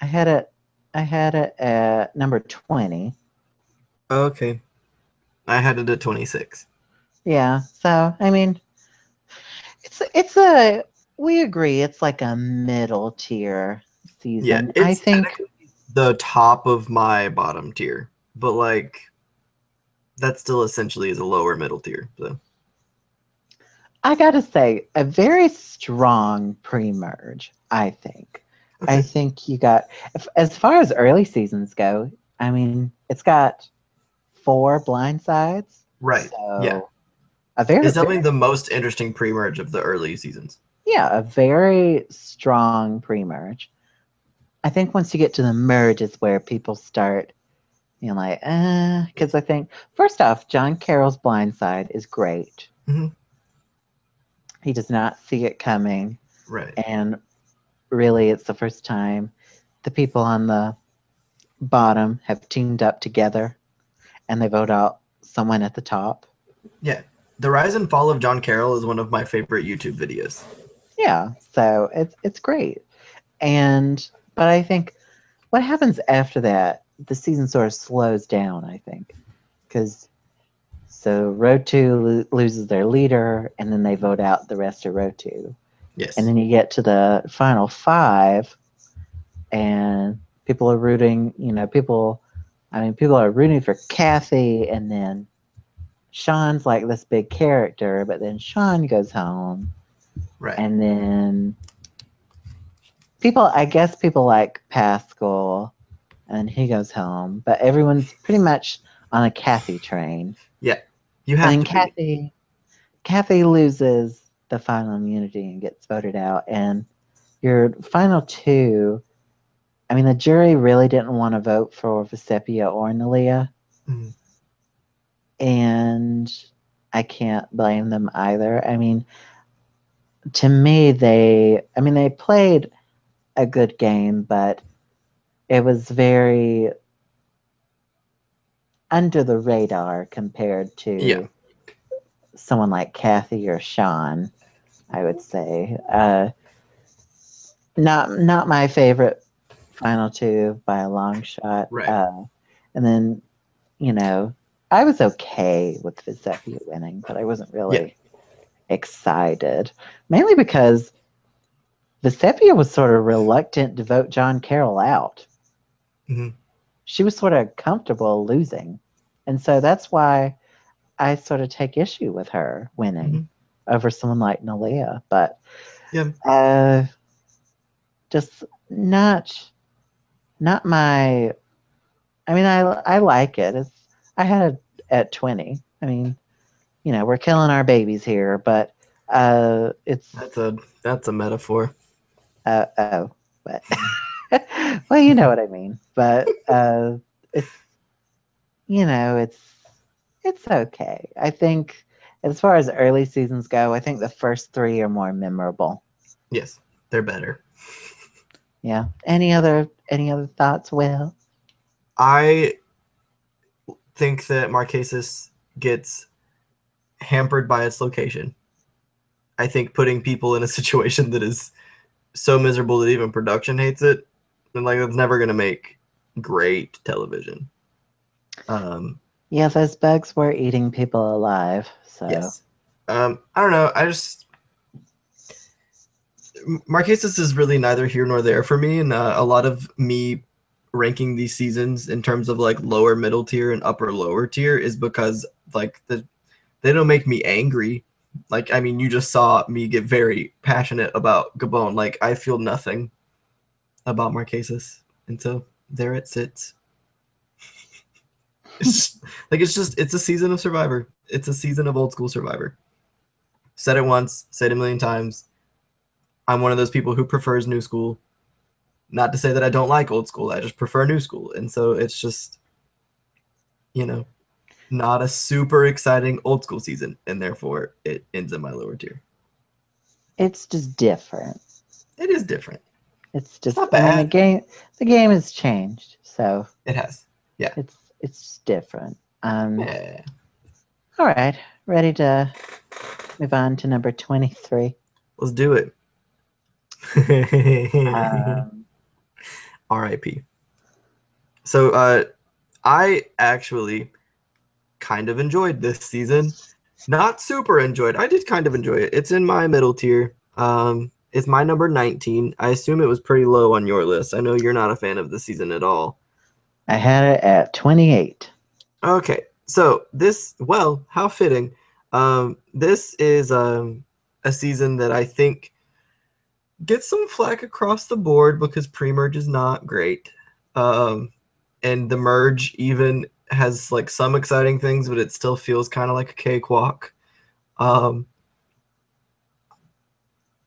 I had it. I had it at number 20. Okay. I had it at 26. Yeah. So I mean, it's a. We agree. It's like a middle tier Yeah, season. I it's think. technically the top of my bottom tier, but like that still essentially is a lower middle tier. So I gotta say, a very strong pre-merge. I think. I okay, think you got as far as early seasons go. I mean, it's got 4 blind sides. Right. Yeah. So a very, It's definitely very the most interesting pre-merge of the early seasons. yeah, a very strong pre-merge. I think once you get to the merge is where people start being like, because I think first off, John Carroll's Blind Side is great. Mm-hmm. He does not see it coming, Right. and really, it's the first time the people on the bottom have teamed up together, and they vote out someone at the top. Yeah. The Rise and Fall of John Carroll is one of my favorite YouTube videos. Yeah, so it's great, but I think what happens after that, the season sort of slows down. I think because so row two loses their leader, and then they vote out the rest of row two, Yes. and then you get to the final five, and people are rooting. People are rooting for Kathy, and then Sean's like this big character, but then Sean goes home, Right. and then I guess people like Pascal, and he goes home, but everyone's pretty much on a Kathy train. Yeah. You have And to then Kathy loses the final immunity and gets voted out, and your final two. I mean, the jury really didn't want to vote for Vesepia or Nalia, Mm-hmm. and I can't blame them either. I mean, to me, they played a good game, but it was very under the radar compared to someone like Kathy or Sean, I would say. Not my favorite final two by a long shot. Right. And then, I was okay with Vesepia winning, but I wasn't really excited. Mainly because Vesepia was sort of reluctant to vote John Carroll out. Mm-hmm. She was sort of comfortable losing. And so that's why I sort of take issue with her winning over someone like Nalia. But just not my. I mean, I like it. I had it at 20. I mean, we're killing our babies here, but it's that's a metaphor. But well, you know what I mean. But it's it's okay. I think as far as early seasons go, I think the first three are more memorable. Yes, they're better. Yeah. Any other thoughts, Will? I think that Marquesas gets hampered by its location. I think putting people in a situation that is so miserable that even production hates it, and like it's never gonna make great television. Yeah, those bugs were eating people alive. So yes. I don't know. Marquesas is really neither here nor there for me, and a lot of me ranking these seasons in terms of like lower middle tier and upper lower tier is because like they don't make me angry. Like, I mean, you just saw me get very passionate about Gabon. Like, I feel nothing about Marquesas, and so there it sits. It's it's a season of Survivor. It's a season of old school Survivor. Said it once, said it a million times. I'm one of those people who prefers new school. Not to say that I don't like old school. I just prefer new school, and so it's just, not a super exciting old school season, and therefore it ends in my lower tier. it's just different. It is different. It's just, it's not bad. I mean, the game has changed, so it has. Yeah. It's different. Yeah. All right, ready to move on to number 23. Let's do it. R.I.P. So I actually kind of enjoyed this season. Not super enjoyed. I did kind of enjoy it. It's in my middle tier. It's my number 19. I assume it was pretty low on your list. I know you're not a fan of the season at all. I had it at 28. Okay. So how fitting. This is a season that I think gets some flack across the board because pre-merge is not great. And the merge even has like some exciting things, but it still feels kind of like a cakewalk. I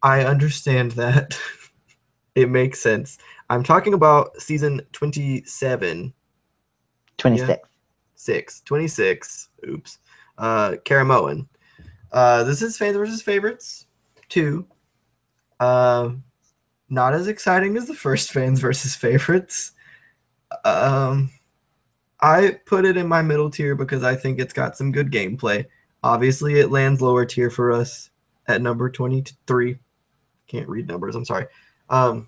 understand that. It makes sense. I'm talking about season 27. 26. 26. Oops. Caramoan. This is fans versus favorites 2. Not as exciting as the first fans versus favorites. I put it in my middle tier because I think it's got some good gameplay. Obviously, it lands lower tier for us at number 23. Can't read numbers, I'm sorry. I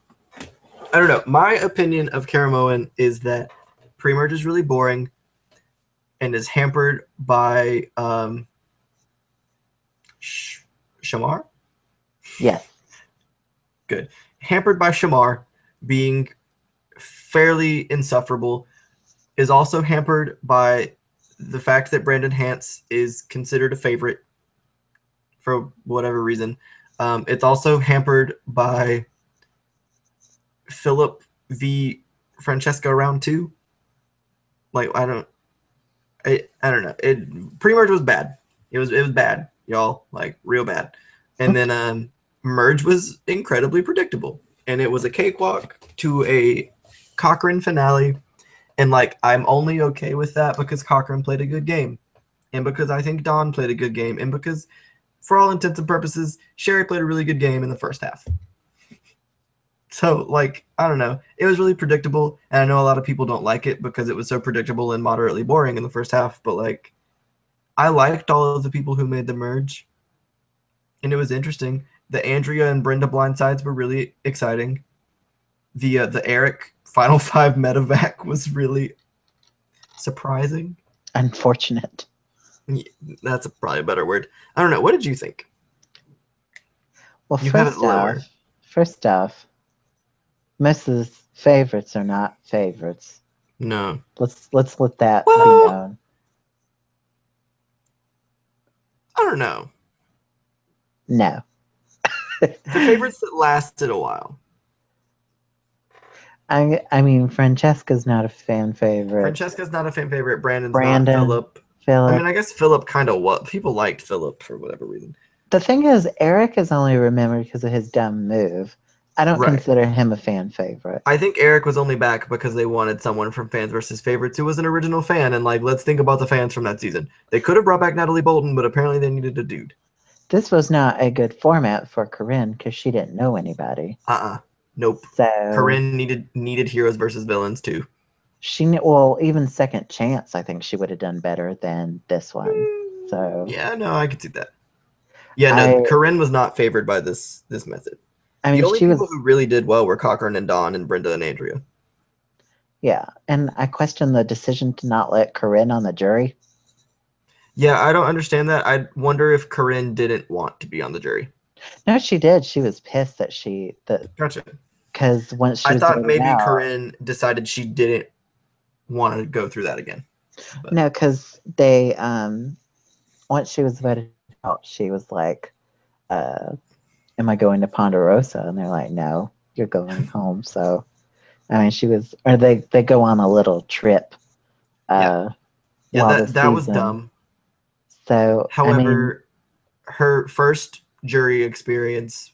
don't know. My opinion of Caramoan is that pre-merge is really boring and is hampered by Shamar? Yes. Good. Hampered by Shamar being fairly insufferable, is also hampered by the fact that Brandon Hance is considered a favorite for whatever reason. It's also hampered by Philip v. Francesca round 2. Like, I don't know. Pre-merge was bad. It was bad, y'all. Like, real bad. And then merge was incredibly predictable. And it was a cakewalk to a Cochrane finale. And like, I'm only okay with that because Cochrane played a good game. And because I think Don played a good game. And because, for all intents and purposes, Sherry played a really good game in the first half. So, like, I don't know. It was really predictable. And I know a lot of people don't like it because it was so predictable and moderately boring in the first half. But, like, I liked all of the people who made the merge. And it was interesting. The Andrea and Brenda blindsides were really exciting. The Eric Final 5 medevac was really surprising. Unfortunate. Yeah, that's probably a better word. I don't know. What did you think? Well, You have it lower. First off, Mrs. Favorites are not favorites. No. Let's let that be known. I don't know. No. The favorites that lasted a while. I mean, Francesca's not a fan favorite. Francesca's not a fan favorite. Brandon's not. Philip. I mean, I guess Philip kind of what people liked Philip for whatever reason. The thing is, Eric is only remembered because of his dumb move. I don't consider him a fan favorite. I think Eric was only back because they wanted someone from Fans versus Favorites who was an original fan. And like, let's think about the fans from that season. They could have brought back Natalie Bolton, but apparently they needed a dude. This was not a good format for Corinne because she didn't know anybody. Nope. So Corinne needed heroes versus villains too. Even Second Chance, I think she would have done better than this one. So yeah, no, I could see that. Yeah, no, Corinne was not favored by this method. I mean, the only people who really did well were Cochrane and Dawn and Brenda and Andrea. Yeah, and I question the decision to not let Corinne on the jury. Yeah, I don't understand that. I wonder if Corinne didn't want to be on the jury. No, she did. She was pissed that Gotcha. Because once she I thought maybe Corinne decided she didn't want to go through that again. But. No, because they once she was voted out, she was like, am I going to Ponderosa? And they're like, no, you're going home. So, I mean, they go on a little trip. Yeah, that was dumb. So, however, her first jury experience,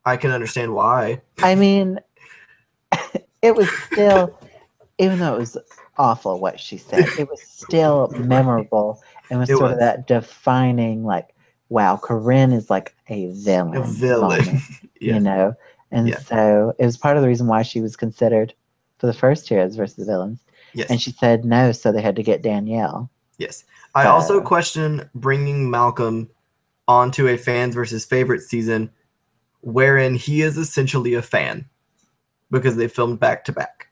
I can understand why. I mean, it was still, even though it was awful what she said, it was still memorable and was sort of that defining, like, wow, Corinne is like a villain. A villain. Moment, you know? And so it was part of the reason why she was considered for the first heroes versus villains. Yes. And she said no, so they had to get Danielle. Yes. I also question bringing Malcolm onto a fans versus favorites season wherein he is essentially a fan because they filmed back to back.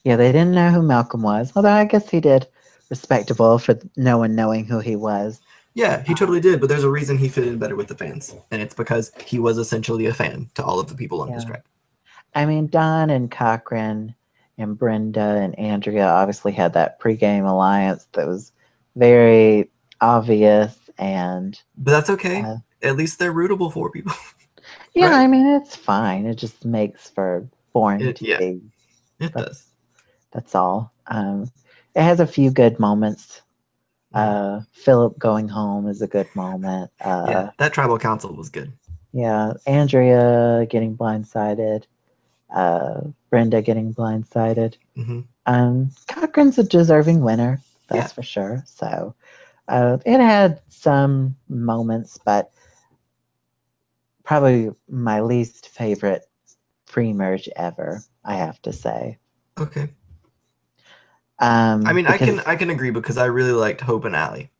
Yeah, they didn't know who Malcolm was, although I guess he did respectable for no one knowing who he was. Yeah, he totally did, but there's a reason he fit in better with the fans, and it's because he was essentially a fan to all of the people on his track. I mean, Don and Cochrane and Brenda and Andrea obviously had that pregame alliance that was very obvious, but that's okay. At least they're rootable for people. Yeah, right? I mean, it's fine. It just makes for boring TV. It does. That's all. it has a few good moments. Philip going home is a good moment. Yeah, that tribal council was good. Yeah, Andrea getting blindsided. Brenda getting blindsided. Cochrane's a deserving winner, that's for sure. So it had some moments, but probably my least favorite pre-merge ever, I have to say. Okay. I mean, I can agree because I really liked Hope and Allie.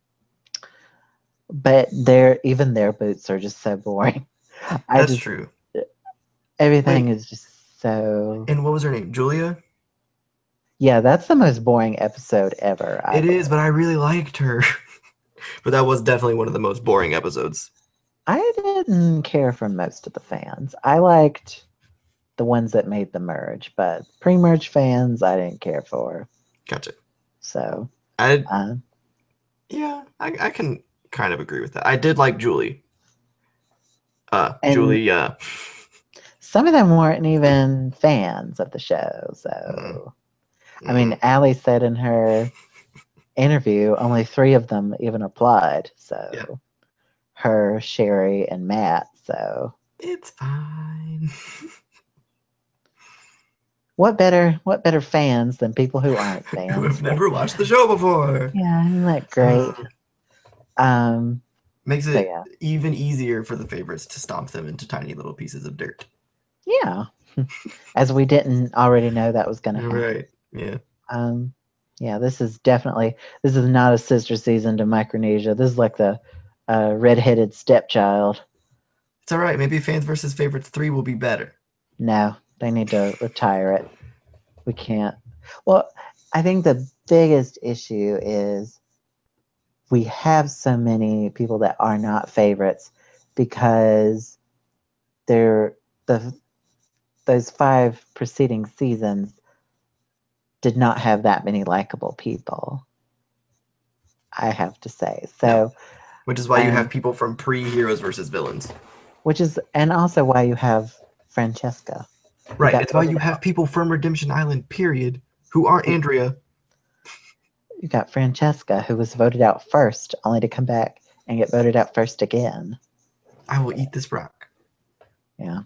But even their boots are just so boring. That's true. Everything is just so. And what was her name? Julia? Yeah, that's the most boring episode ever. It is, but I really liked her. But that was definitely one of the most boring episodes. I didn't care for most of the fans. I liked the ones that made the merge, but pre-merge fans I didn't care for. Gotcha. So I can kind of agree with that. I did like Julie. Julie, some of them weren't even fans of the show. So I mean, Allie said in her interview only 3 of them even applied. So her, Sherry, and Matt. So it's fine. What better fans than people who aren't fans? Who have never watched the show before. Yeah, isn't that great? Makes it even easier for the favorites to stomp them into tiny little pieces of dirt. Yeah. As we didn't already know that was going to happen. Right, yeah. Yeah, this is not a sister season to Micronesia. This is like the redheaded stepchild. It's all right. Maybe Fans versus Favorites 3 will be better. No, they need to retire it. We can't. Well, I think the biggest issue is we have so many people that are not favorites because those 5 preceding seasons did not have that many likable people, I have to say. So, which is why you have people from pre-Heroes versus Villains. And also why you have Francesca. Right, it's why you have people from Redemption Island, period, who aren't Andrea. You got Francesca, who was voted out first, only to come back and get voted out first again. I will eat this rock. Yeah.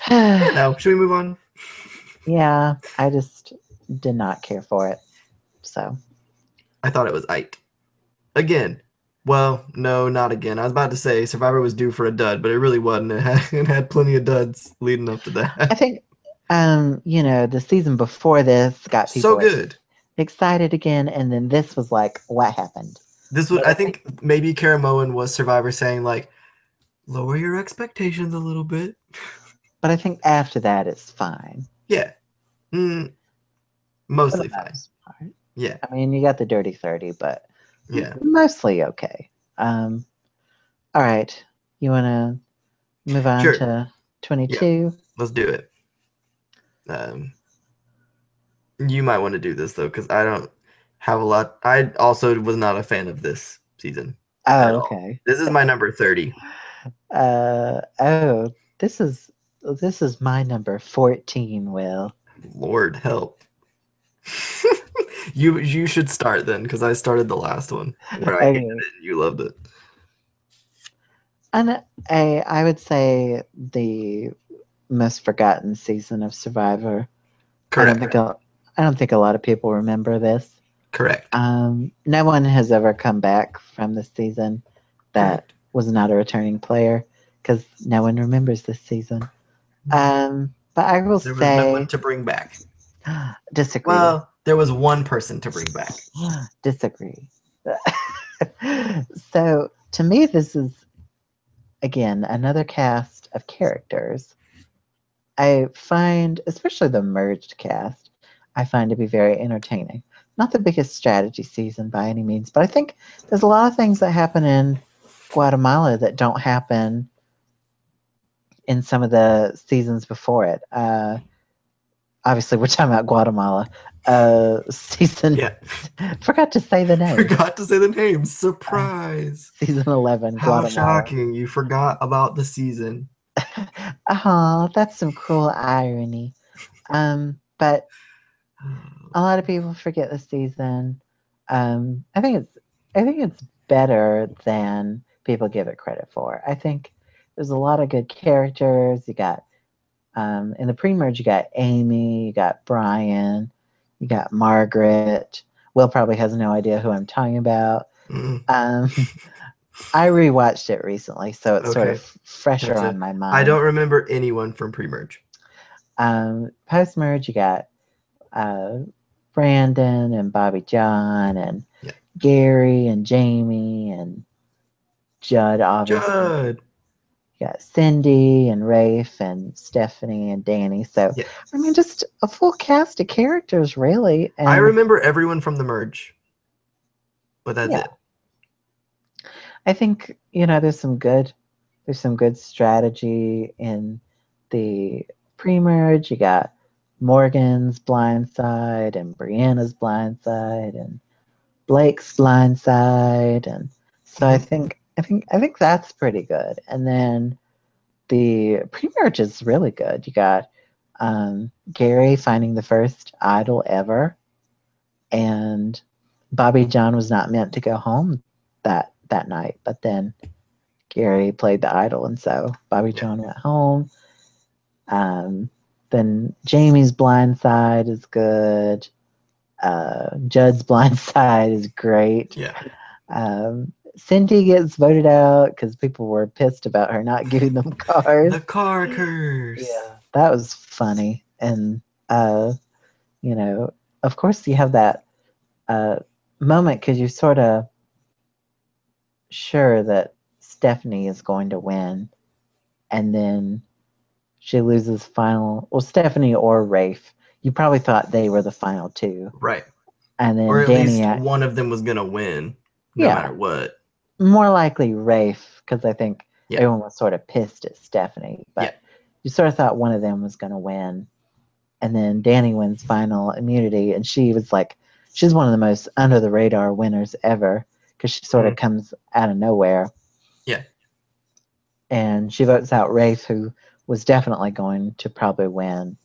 Should we move on? Yeah, I just did not care for it. So. I thought it was aight. Again. Well, no, not again. I was about to say Survivor was due for a dud, but it really wasn't. It had plenty of duds leading up to that. I think, the season before this got people so good, excited again, and then this was like, what happened? This was, I think, maybe Caramoan was Survivor saying like, lower your expectations a little bit. But I think after that, it's fine. Yeah, mostly fine. Part. Yeah, I mean, you got the dirty 30, but. Yeah. Mostly okay. All right. You want to move on to 22? Yeah. Let's do it. You might want to do this, though, because I don't have a lot. I also was not a fan of this season. Oh, okay. This is my number 30. This is my number 14, Will. Lord help. You should start then, because I started the last one where I hated it and you loved it. And I would say the most forgotten season of Survivor. Correct. I don't think a lot of people remember this. Correct. No one has ever come back from this season that was not a returning player because no one remembers this season. But I will say there was no one to bring back. Disagree. Well, there was one person to bring back. Disagree. So to me, this is again another cast of characters. I find, especially the merged cast, I find to be very entertaining. Not the biggest strategy season by any means, but I think there's a lot of things that happen in Guatemala that don't happen in some of the seasons before it. Obviously, we're talking about Guatemala. Season. Yeah. Forgot to say the name. Forgot to say the name. Surprise. Season 11. How Guatemala. shocking! You forgot about the season. Oh, that's some cruel irony. But A lot of people forget the season. I think it's better than people give it credit for. I think there's a lot of good characters. You got in the pre-merge, you got Amy, you got Brian, you got Margaret. Will probably has no idea who I'm talking about. Mm, Um, I rewatched it recently, so it's sort of okay, fresher gotcha. on my I mind. don't remember anyone from pre-merge. Post-merge, you got uh, Brandon and Bobby John and Yeah. Gary and Jamie and Judd, obviously. Judd. You got Cindy and Rafe and Stephanie and Danny. So, Yeah. I mean, just a full cast of characters, really. I And remember everyone from the merge, but that's yeah, it. I think there's some good strategy in the pre-merge. You got Morgan's blind side and Brianna's blind side and Blake's blind side, and so I Hmm. think I think I think that's pretty good. And then the pre-merge is really good. You got Gary finding the first idol ever, and Bobby John was not meant to go home that night, but then Gary played the idol, and so Bobby Yeah. John went home. Um, then Jamie's blind side is good. Judd's blind side is great. Yeah. Cindy gets voted out because people were pissed about her not giving them cars. The car curse. Yeah, that was funny. And, uh, you know, of course, you have that uh, moment because you're sort of sure that Stephanie is going to win. And then she loses final. Well, Stephanie or Rafe. You probably thought they were the final two. Right. And Or then at Danny, least one of them was gonna win, no yeah, matter what. more likely Rafe, because I think Yeah. everyone was sort of pissed at Stephanie, Yeah. but you sort of thought one of them was going to win. And then Danny wins final immunity, and she was like, she's one of the most under the radar winners ever because she sort of Mhm. comes out of nowhere. Yeah. And she votes out Rafe, who was definitely going to probably win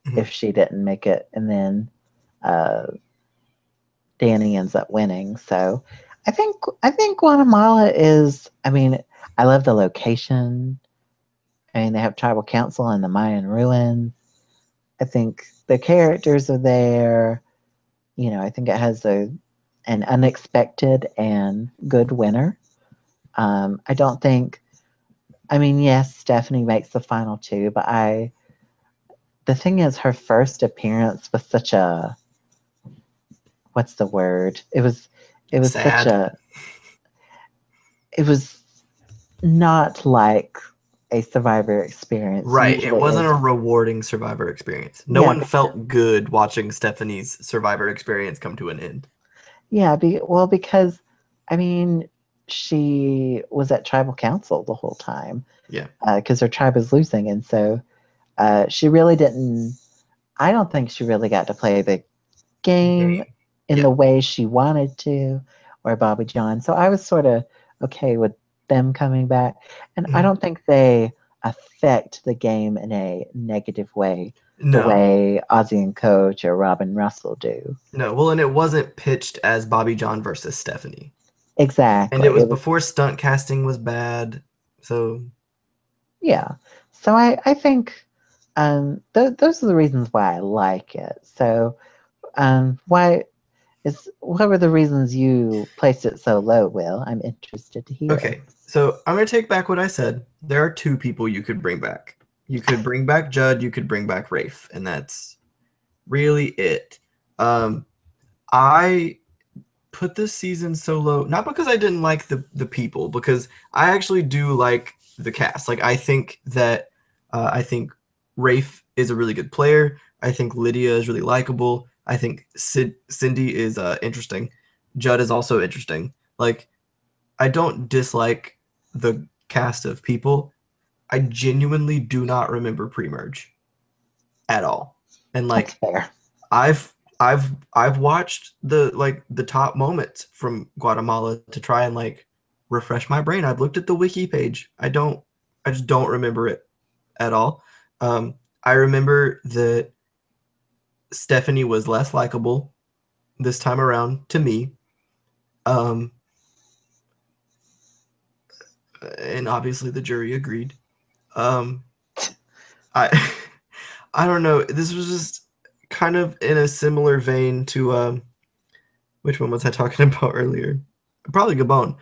Mhm. if she didn't make it. And then uh, Danny ends up winning. So I think Guatemala is. I mean, I love the location. I mean, they have tribal council in the Mayan ruins. I think the characters are there. I think it has an unexpected and good winner. I don't think. I mean, yes, Stephanie makes the final two, but the thing is, her first appearance was such a, what's the word? It was such Sad. a, it was not like a Survivor experience Right. It usually wasn't is. a rewarding Survivor experience. No Yeah, one felt good watching Stephanie's Survivor experience come to an end. yeah. Well, because I mean, she was at tribal council the whole time Yeah. because her tribe was losing, and so she really didn't. I don't think she really got to play the game Game. in Yeah. the way she wanted to, or Bobby John. So I was sort of okay with them coming back, and I Mhm. don't think they affect the game in a negative way, the No. way Ozzy and Coach or Robin Russell do. No. Well, and it wasn't pitched as Bobby John versus Stephanie. And it Exactly. was It was, before stunt casting was bad. So, yeah. So I think those are the reasons why I like it. So why what were the reasons you placed it so low, Will? I'm interested to hear. okay. So I'm going to take back what I said. There are two people you could bring back. You could bring back Judd, you could bring back Rafe, and that's really it. Um, I put this season so low, not because I didn't like the people, because I actually do like the cast. Like I think Rafe is a really good player. I think Lydia is really likable. I think Cindy is interesting. Judd is also interesting. Like I don't dislike the cast of people. I genuinely do not remember pre-merge at all. And That's like fair. I've watched the top moments from Guatemala to try and like refresh my brain. I've looked at the wiki page. I just don't remember it at all. Um, I remember that Stephanie was less likable this time around to me. And obviously the jury agreed. I I don't know. This was just kind of in a similar vein to which one was I talking about earlier? Probably Gabon,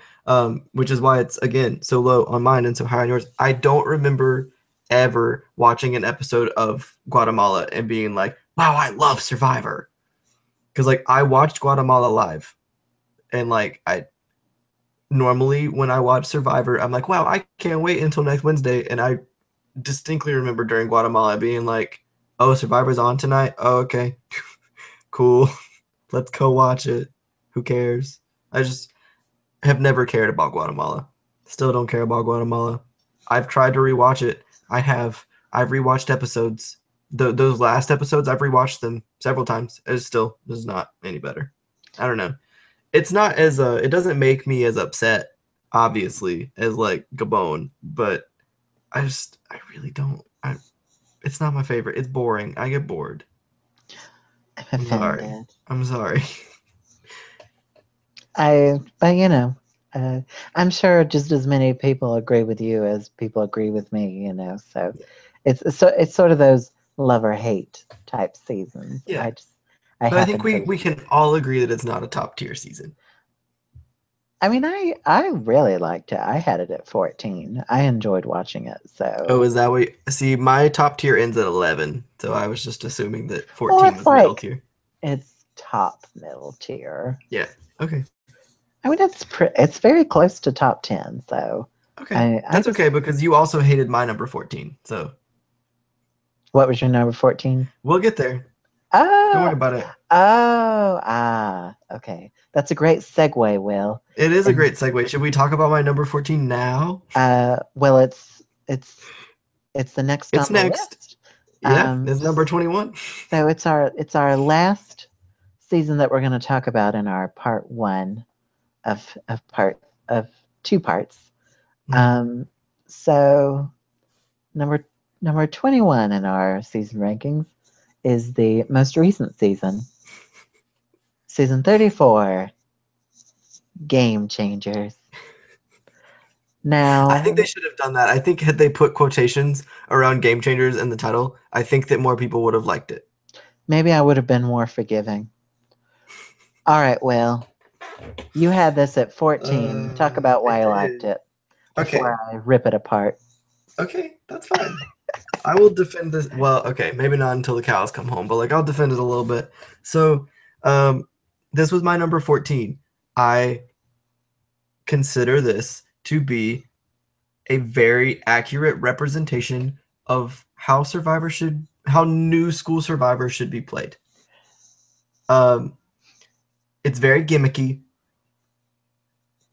which is why it's again so low on mine and so high on yours. I don't remember ever watching an episode of Guatemala and being like, "Wow, I love Survivor," because like I watched Guatemala live, and like I normally when I watch Survivor, I'm like, "Wow, I can't wait until next Wednesday," and I distinctly remember during Guatemala being like, "Oh, Survivor's on tonight. Oh, okay, cool. Let's go watch it. Who cares?" I just have never cared about Guatemala. Still don't care about Guatemala. I've tried to rewatch it. I have. I've rewatched episodes. Those last episodes, I've rewatched them several times. It still is not any better. I don't know. It's not as it doesn't make me as upset, obviously, as like Gabon, but I really don't. It's not my favorite. It's boring. I get bored. I'm I'm sorry. offended. I'm sorry. But you know, I'm sure just as many people agree with you as people agree with me. You know, so it's sort of those love or hate type seasons. Yeah. I But I think happen to. we can all agree that it's not a top tier season. I mean, I really liked it. I had it at 14. I enjoyed watching it. Oh, So, is that what? See, my top tier ends at 11, so I was just assuming that well, 14 it's was middle like tier. it's top middle tier. Yeah. Okay. I mean, it's very close to top 10. So, Okay. That's okay because you also hated my number 14. So what was your number 14? we'll get there. Oh, Don't worry about it. Okay. That's a great segue, Will. It is a And, great segue. Should we talk about my number 14 now? well, it's the next It's on the next. list. Yeah, it's number 21. So it's our last season that we're going to talk about in our part one of two parts. So number 21 in our season rankings is the most recent season. Season 34, Game Changers. Now, I think they should have done that. I think had they put quotations around Game Changers in the title, I think that more people would have liked it. maybe I would have been more forgiving. All right, Will, you had this at 14. Talk about why you liked it before I rip it apart. Okay, that's fine. I will defend this. Well, okay, maybe not until the cows come home, but like I'll defend it a little bit. So, this was my number 14. I consider this to be a very accurate representation of how new school Survivor should be played. It's very gimmicky.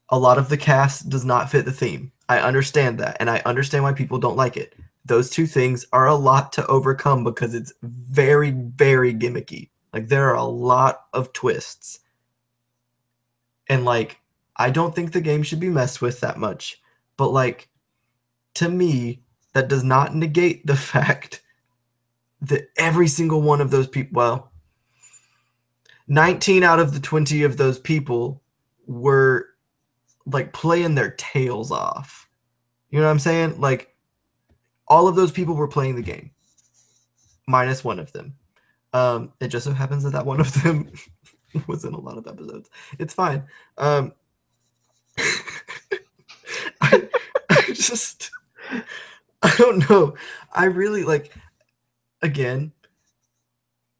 A lot of the cast does not fit the theme. I understand that, and I understand why people don't like it. Those two things are a lot to overcome because it's very, very gimmicky. Like there are a lot of twists. And like I don't think the game should be messed with that much. But like to me, that does not negate the fact that every single one of those people, well, 19 out of the 20 of those people were like playing their tails off. You know what I'm saying? Like all of those people were playing the game, minus one of them. It just so happens that one of them was in a lot of episodes. It's fine. I don't know. I really like. Again,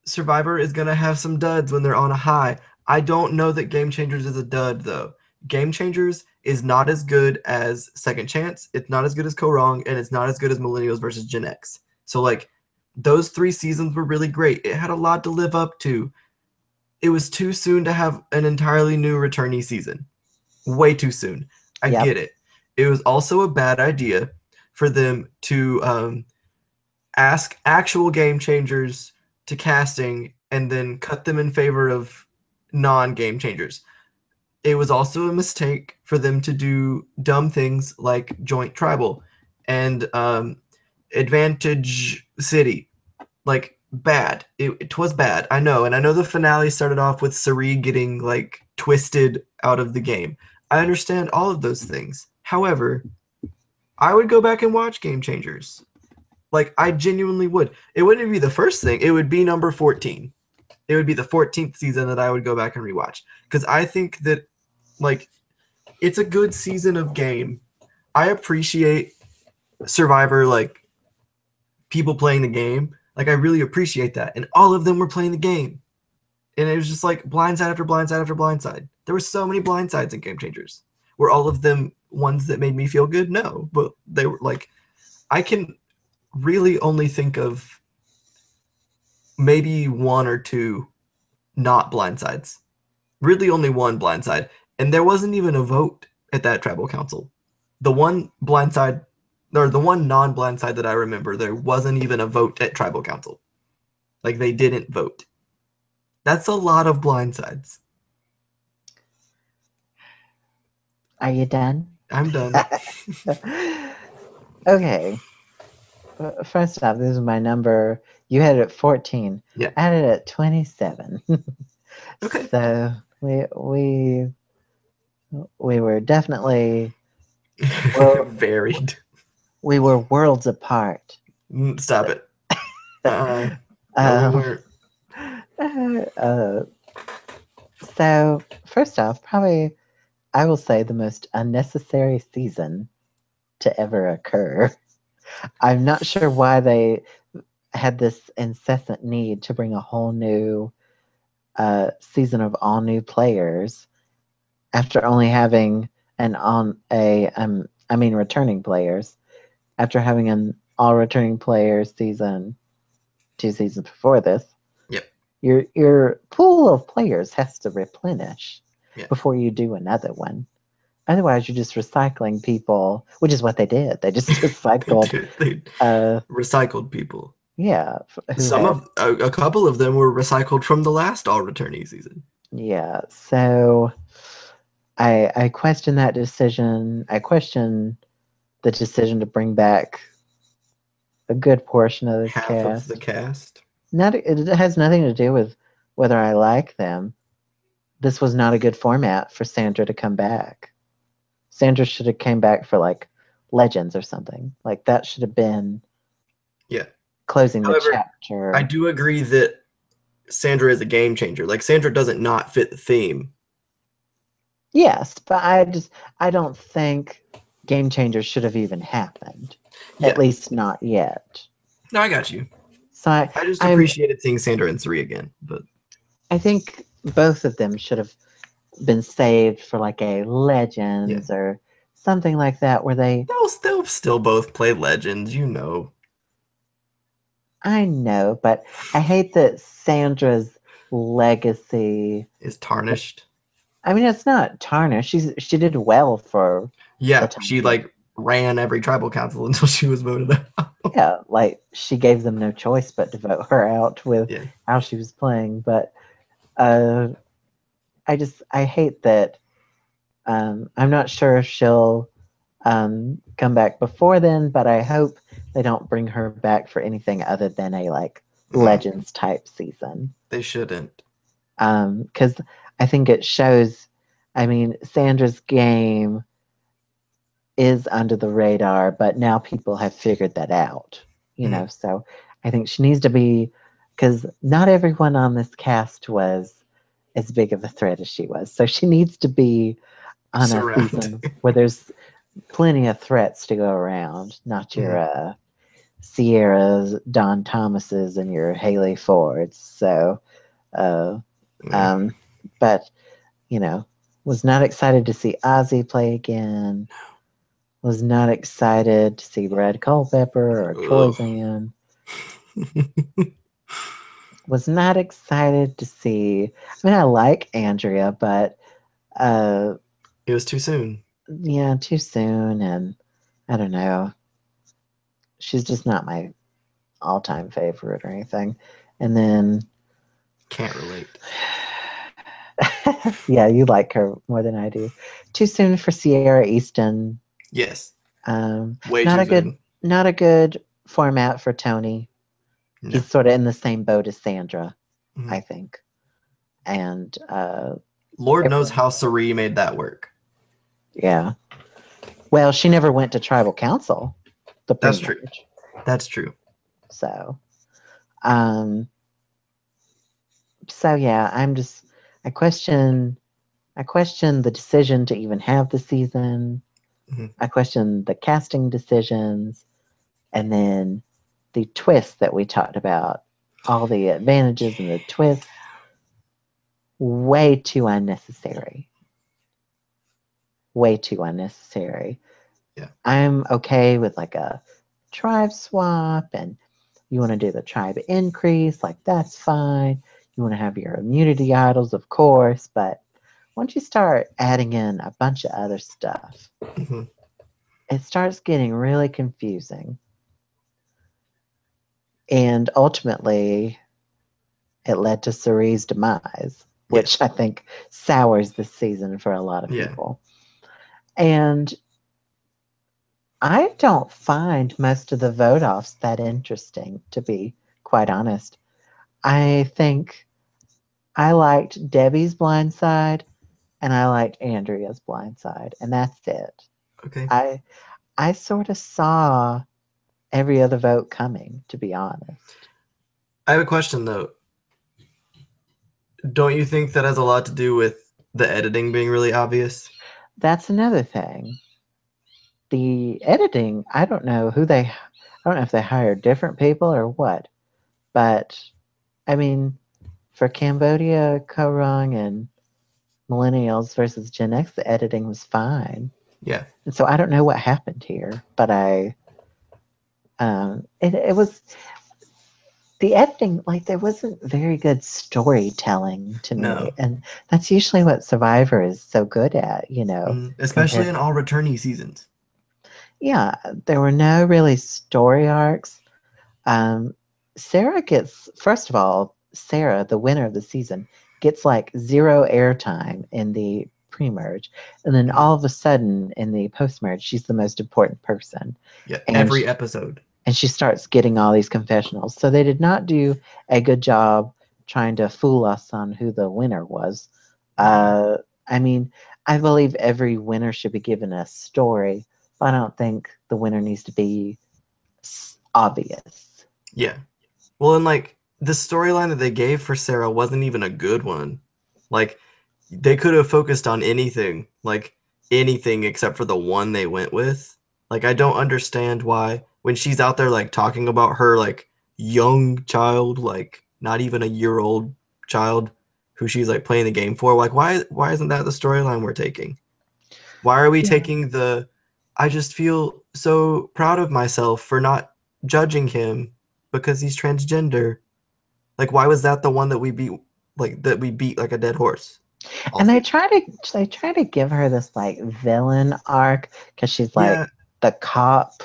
Survivor is gonna have some duds when they're on a high. I don't know that Game Changers is a dud though. Game Changers is not as good as Second Chance. It's not as good as Co-Wrong, and it's not as good as Millennials versus Gen X. So like those 3 seasons were really great. It had a lot to live up to. It was too soon to have an entirely new returnee season. Way too soon. I get it. It was also a bad idea for them to ask actual Game Changers to casting and then cut them in favor of non-Game Changers. It was also a mistake for them to do dumb things like Joint Tribal and Advantage City. Like bad. It was bad. I know, and I know the finale started off with Sari getting like twisted out of the game. I understand all of those things. However, I would go back and watch Game Changers. Like I genuinely would. It wouldn't be the first thing. It would be number 14. It would be the 14th season that I would go back and rewatch because I think that like it's a good season of game. I appreciate Survivor, like people playing the game. Like I really appreciate that, and all of them were playing the game, and it was just like blindside after blindside after blindside. There were so many blindsides in Game Changers. Were all of them ones that made me feel good? No, but they were like I can really only think of maybe one or two not blindsides. Really only one blindside, and there wasn't even a vote at that tribal council. The one blindside, or the one non-blindside that I remember, there wasn't even a vote at tribal council. Like they didn't vote. That's a lot of blindsides. Are you done? I'm done. Okay. First off, this is my number. You had it at 14. Yeah. I had it at 27. Okay. So we were definitely varied. We were worlds apart. Stop it. No, we weren't. So first off, probably I will say the most unnecessary season to ever occur. I'm not sure why they had this incessant need to bring a whole new season of all new players after only having returning players after having an all returning players season 2 seasons before this. Yep. Your pool of players has to replenish Yeah. before you do another one. Otherwise, you're just recycling people, which is what they did. They just recycled. they recycled people. Yeah. A couple of them were recycled from the last all returning season. Yeah. So I question that decision. I question the decision to bring back a good portion of the Half cast. of the cast. It has nothing to do with whether I like them. This was not a good format for Sandra to come back. Sandra should have came back for like Legends or something. Like that should have been closing the chapter. I do agree that Sandra is a game changer. Like Sandra doesn't not fit the theme. Yes, but I don't think Game Changers should have even happened. Yeah. At least not yet. No, I got you. So I just appreciated seeing Sandra and Sari again, but I think both of them should have been saved for like a Legends or something like that where they'll still both play Legends, you know. I know, but I hate that Sandra's legacy is tarnished. I mean, it's not tarnished. She did well for she like ran every tribal council until she was voted out. Yeah, like she gave them no choice but to vote her out with how she was playing. But I hate that. I'm not sure if she'll come back before then, but I hope they don't bring her back for anything other than a like Legends type season. They shouldn't. Because I think it shows. I mean, Sandra's game is under the radar, but now people have figured that out. You know, so I think she needs to be, because not everyone on this cast was as big of a threat as she was. So she needs to be on a season where there's plenty of threats to go around, not your Sierras, Don Thomases, and your Haley Fords. So, but, you know, was not excited to see Ozzy play again. Was not excited to see Red Culpepper or Troyzan. Was not excited to see. I mean, I like Andrea, but it was too soon. Yeah, too soon, and I don't know. She's just not my all-time favorite or anything. And then can't relate. Yeah, you like her more than I do. Too soon for Sierra Easton. Yes. Way not too soon. Not a good format for Tony. No. He's sort of in the same boat as Sandra, Mhm. I think. And Lord knows how Sari made that work. yeah. Well, she never went to tribal council. The That's true. pre-marriage. That's true. So, yeah, I question the decision to even have the season. Mm-hmm. I question the casting decisions, and then the twist that we talked about, all the advantages and the twists, way too unnecessary. Way too unnecessary. Yeah. I'm okay with like a tribe swap, and you want to do the tribe increase, like that's fine. You want to have your immunity idols, of course, but once you start adding in a bunch of other stuff, Mm-hmm. it starts getting really confusing. And ultimately, it led to Sari's demise, which Yes. I think sours this season for a lot of people. And I don't find most of the vote offs that interesting, to be quite honest. I think I liked Debbie's blind side and I liked Andrea's blind side, and that's it. Okay. I sort of saw every other vote coming, to be honest. I have a question though. Don't you think that has a lot to do with the editing being really obvious? That's another thing. The editing, I don't know if they hired different people or what, but I mean, for Cambodia, Korong, and Millennials versus Gen X, the editing was fine. Yeah. And so I don't know what happened here, but it was the editing, like there wasn't very good storytelling to me. No. And that's usually what Survivor is so good at, Especially in all returnee seasons. Yeah, there were no really story arcs. Sarah gets, first of all, Sarah, the winner of the season, gets like zero airtime in the pre-merge, and then all of a sudden in the post-merge, she's the most important person. Yeah, and every episode. And she starts getting all these confessionals. So they did not do a good job trying to fool us on who the winner was. I mean, I believe every winner should be given a story, but I don't think the winner needs to be obvious. Yeah. Well, and like the storyline that they gave for Sarah wasn't even a good one. Like they could have focused on anything, like anything except for the one they went with. Like I don't understand why when she's out there like talking about her like young child, like not even a year old child who she's like playing the game for, like why isn't that the storyline we're taking? Why are we taking the I just feel so proud of myself for not judging him because he's transgender. Like why was that the one that we beat like a dead horse? Also. And they try to give her this like villain arc because she's like the cop,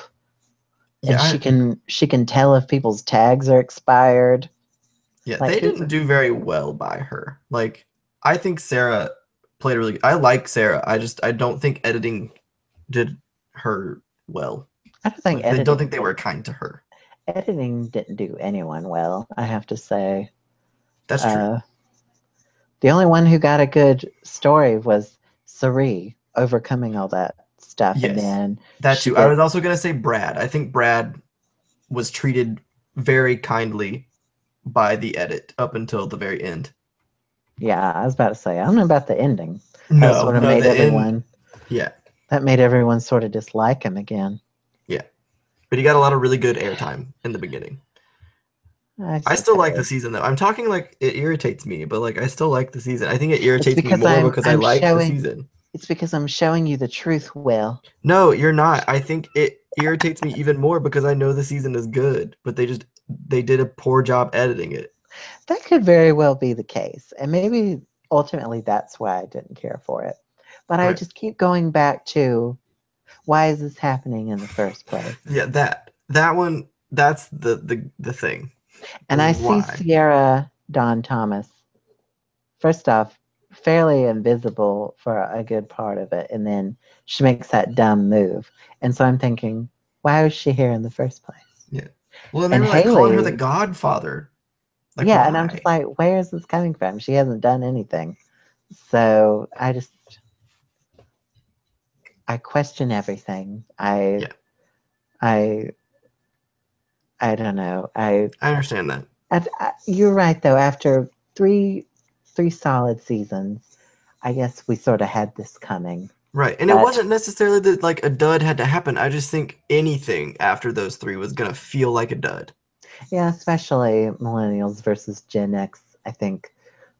and she can tell if people's tags are expired. Yeah, like, they didn't do very well by her. Like I think Sarah played really good. I like Sarah. I don't think editing did her well. I don't think like, I don't think they were kind to her. Editing didn't do anyone well, I have to say. That's true. The only one who got a good story was Sari overcoming all that stuff. Yes, and then that too. I was also gonna say Brad. I think Brad was treated very kindly by the edit up until the very end. Yeah, I was about to say, I don't know about the ending. No, that sort of made everyone. End, yeah, that made everyone sort of dislike him again. Yeah, but he got a lot of really good airtime in the beginning. I still like the season though. I'm talking like it irritates me, but like I still like the season. I think it irritates me more because I like the season. It's because I'm showing you the truth, Will. No, you're not. I think it irritates me even more because I know the season is good, but they did a poor job editing it. That could very well be the case. And maybe ultimately that's why I didn't care for it. But I just keep going back to, why is this happening in the first place? Yeah, that one, that's the thing. And I see Sierra Dawn Thomas, first off, fairly invisible for a good part of it, and then she makes that dumb move. And so I'm thinking, why was she here in the first place? Yeah. Well, and they And were like calling her the Haley, Godfather. Like, yeah, and I'm just why? like, where is this coming from? She hasn't done anything. So I question everything. Yeah, I I don't know. I understand that. You're right though. After three solid seasons, I guess we sort of had this coming. Right, and it But wasn't necessarily that like a dud had to happen. I just think anything after those three was gonna feel like a dud. yeah, especially millennials versus Gen X, I think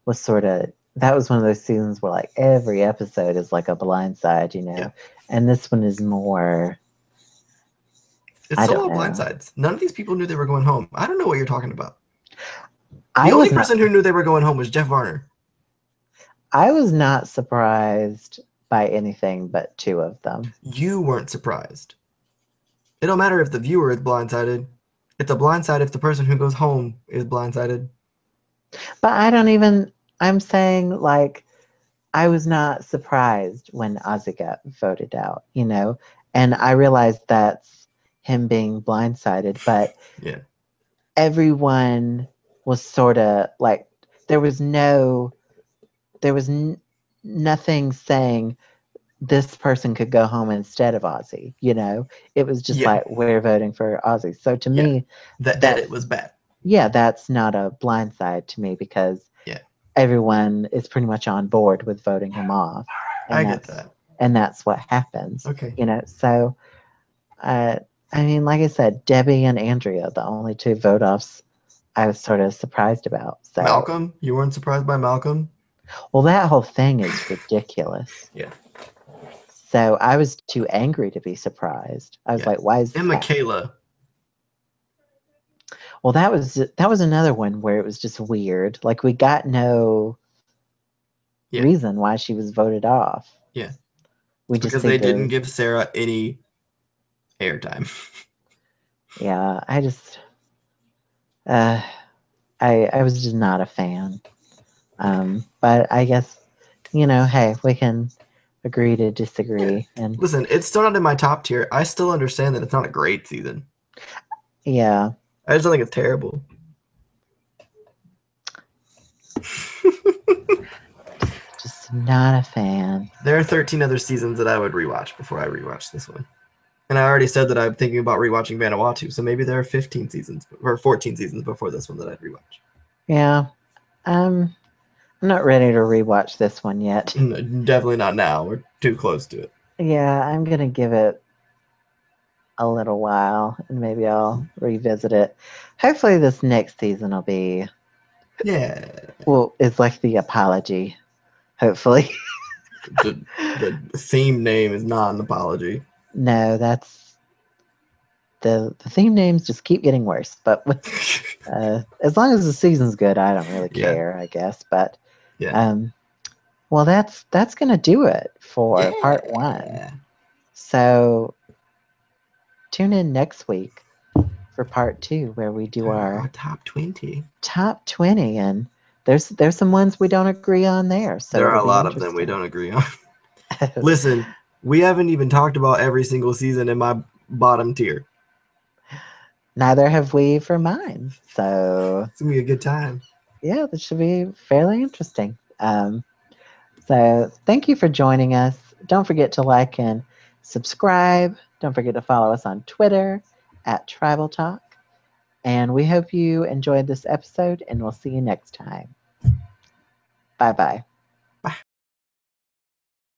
was sort of that was one of those seasons where like every episode is like a blindside, Yeah, and this one is more. it's I don't solo know. blindsides. None of these people knew they were going home. I don't know what you're talking about. The I only was not. person who knew they were going home was Jeff Varner. I was not surprised by anything but two of them. You weren't surprised. It don't matter if the viewer is blindsided. It's a blindside if the person who goes home is blindsided. But I don't even. I'm saying like I was not surprised when Ozzy got voted out, and I realized that's him being blindsided, but Yeah. everyone was sort of like there was no there was nothing saying this person could go home instead of Ozzy. It was just Yeah. like we're voting for Ozzy. So to Yeah. me, The edit that's was bad. yeah, that's not a blindside to me because Yeah. everyone is pretty much on board with voting him off, I and get that's that. and that's what happens. Okay. So uh, I mean, like I said, Debbie and Andrea, the only two vote offs I was sort of surprised about. So, Malcolm? You weren't surprised by Malcolm? well, that whole thing is ridiculous. Yeah. So I was too angry to be surprised. I was Yeah. like, why is And this happening? Michaela. Well, that was another one where it was just weird. Like we got no Yeah. reason why she was voted off. Yeah. We It's just because they think didn't of give Sarah any airtime. yeah. I just uh, I was just not a fan. But I guess hey, we can agree to Yeah. disagree, and Listen, it's still not in my top tier. I still understand that it's not a great season. yeah, I just don't think it's terrible. just not a fan. There are 13 other seasons that I would rewatch before I rewatch this one. And I already said that I'm thinking about rewatching Vanuatu, so maybe there are 15 seasons or 14 seasons before this one that I'd rewatch. Yeah, I'm not ready to rewatch this one yet. Definitely not now. We're too close to it. Yeah, I'm gonna give it a little while, and maybe I'll revisit it. Hopefully, this next season will be Yeah. well. It's like the apology. Hopefully, The theme name is not an apology. no, that's the theme names just keep getting worse. But as long as the season's good, I don't really Yeah. care, I guess. But Yeah. well, that's gonna do it for part one. Yeah. So tune in next week for part two, where we do our top 20. top 20, and there's some ones we don't agree on there. So There are it'll a be lot of them we interesting. don't agree on. Listen, we haven't even talked about every single season in my bottom tier. Neither have we for mine. So It's gonna be a good time. yeah, this should be fairly interesting. So thank you for joining us. Don't forget to like and subscribe. Don't forget to follow us on Twitter at Tribal Talk. And we hope you enjoyed this episode, and we'll see you next time. Bye bye.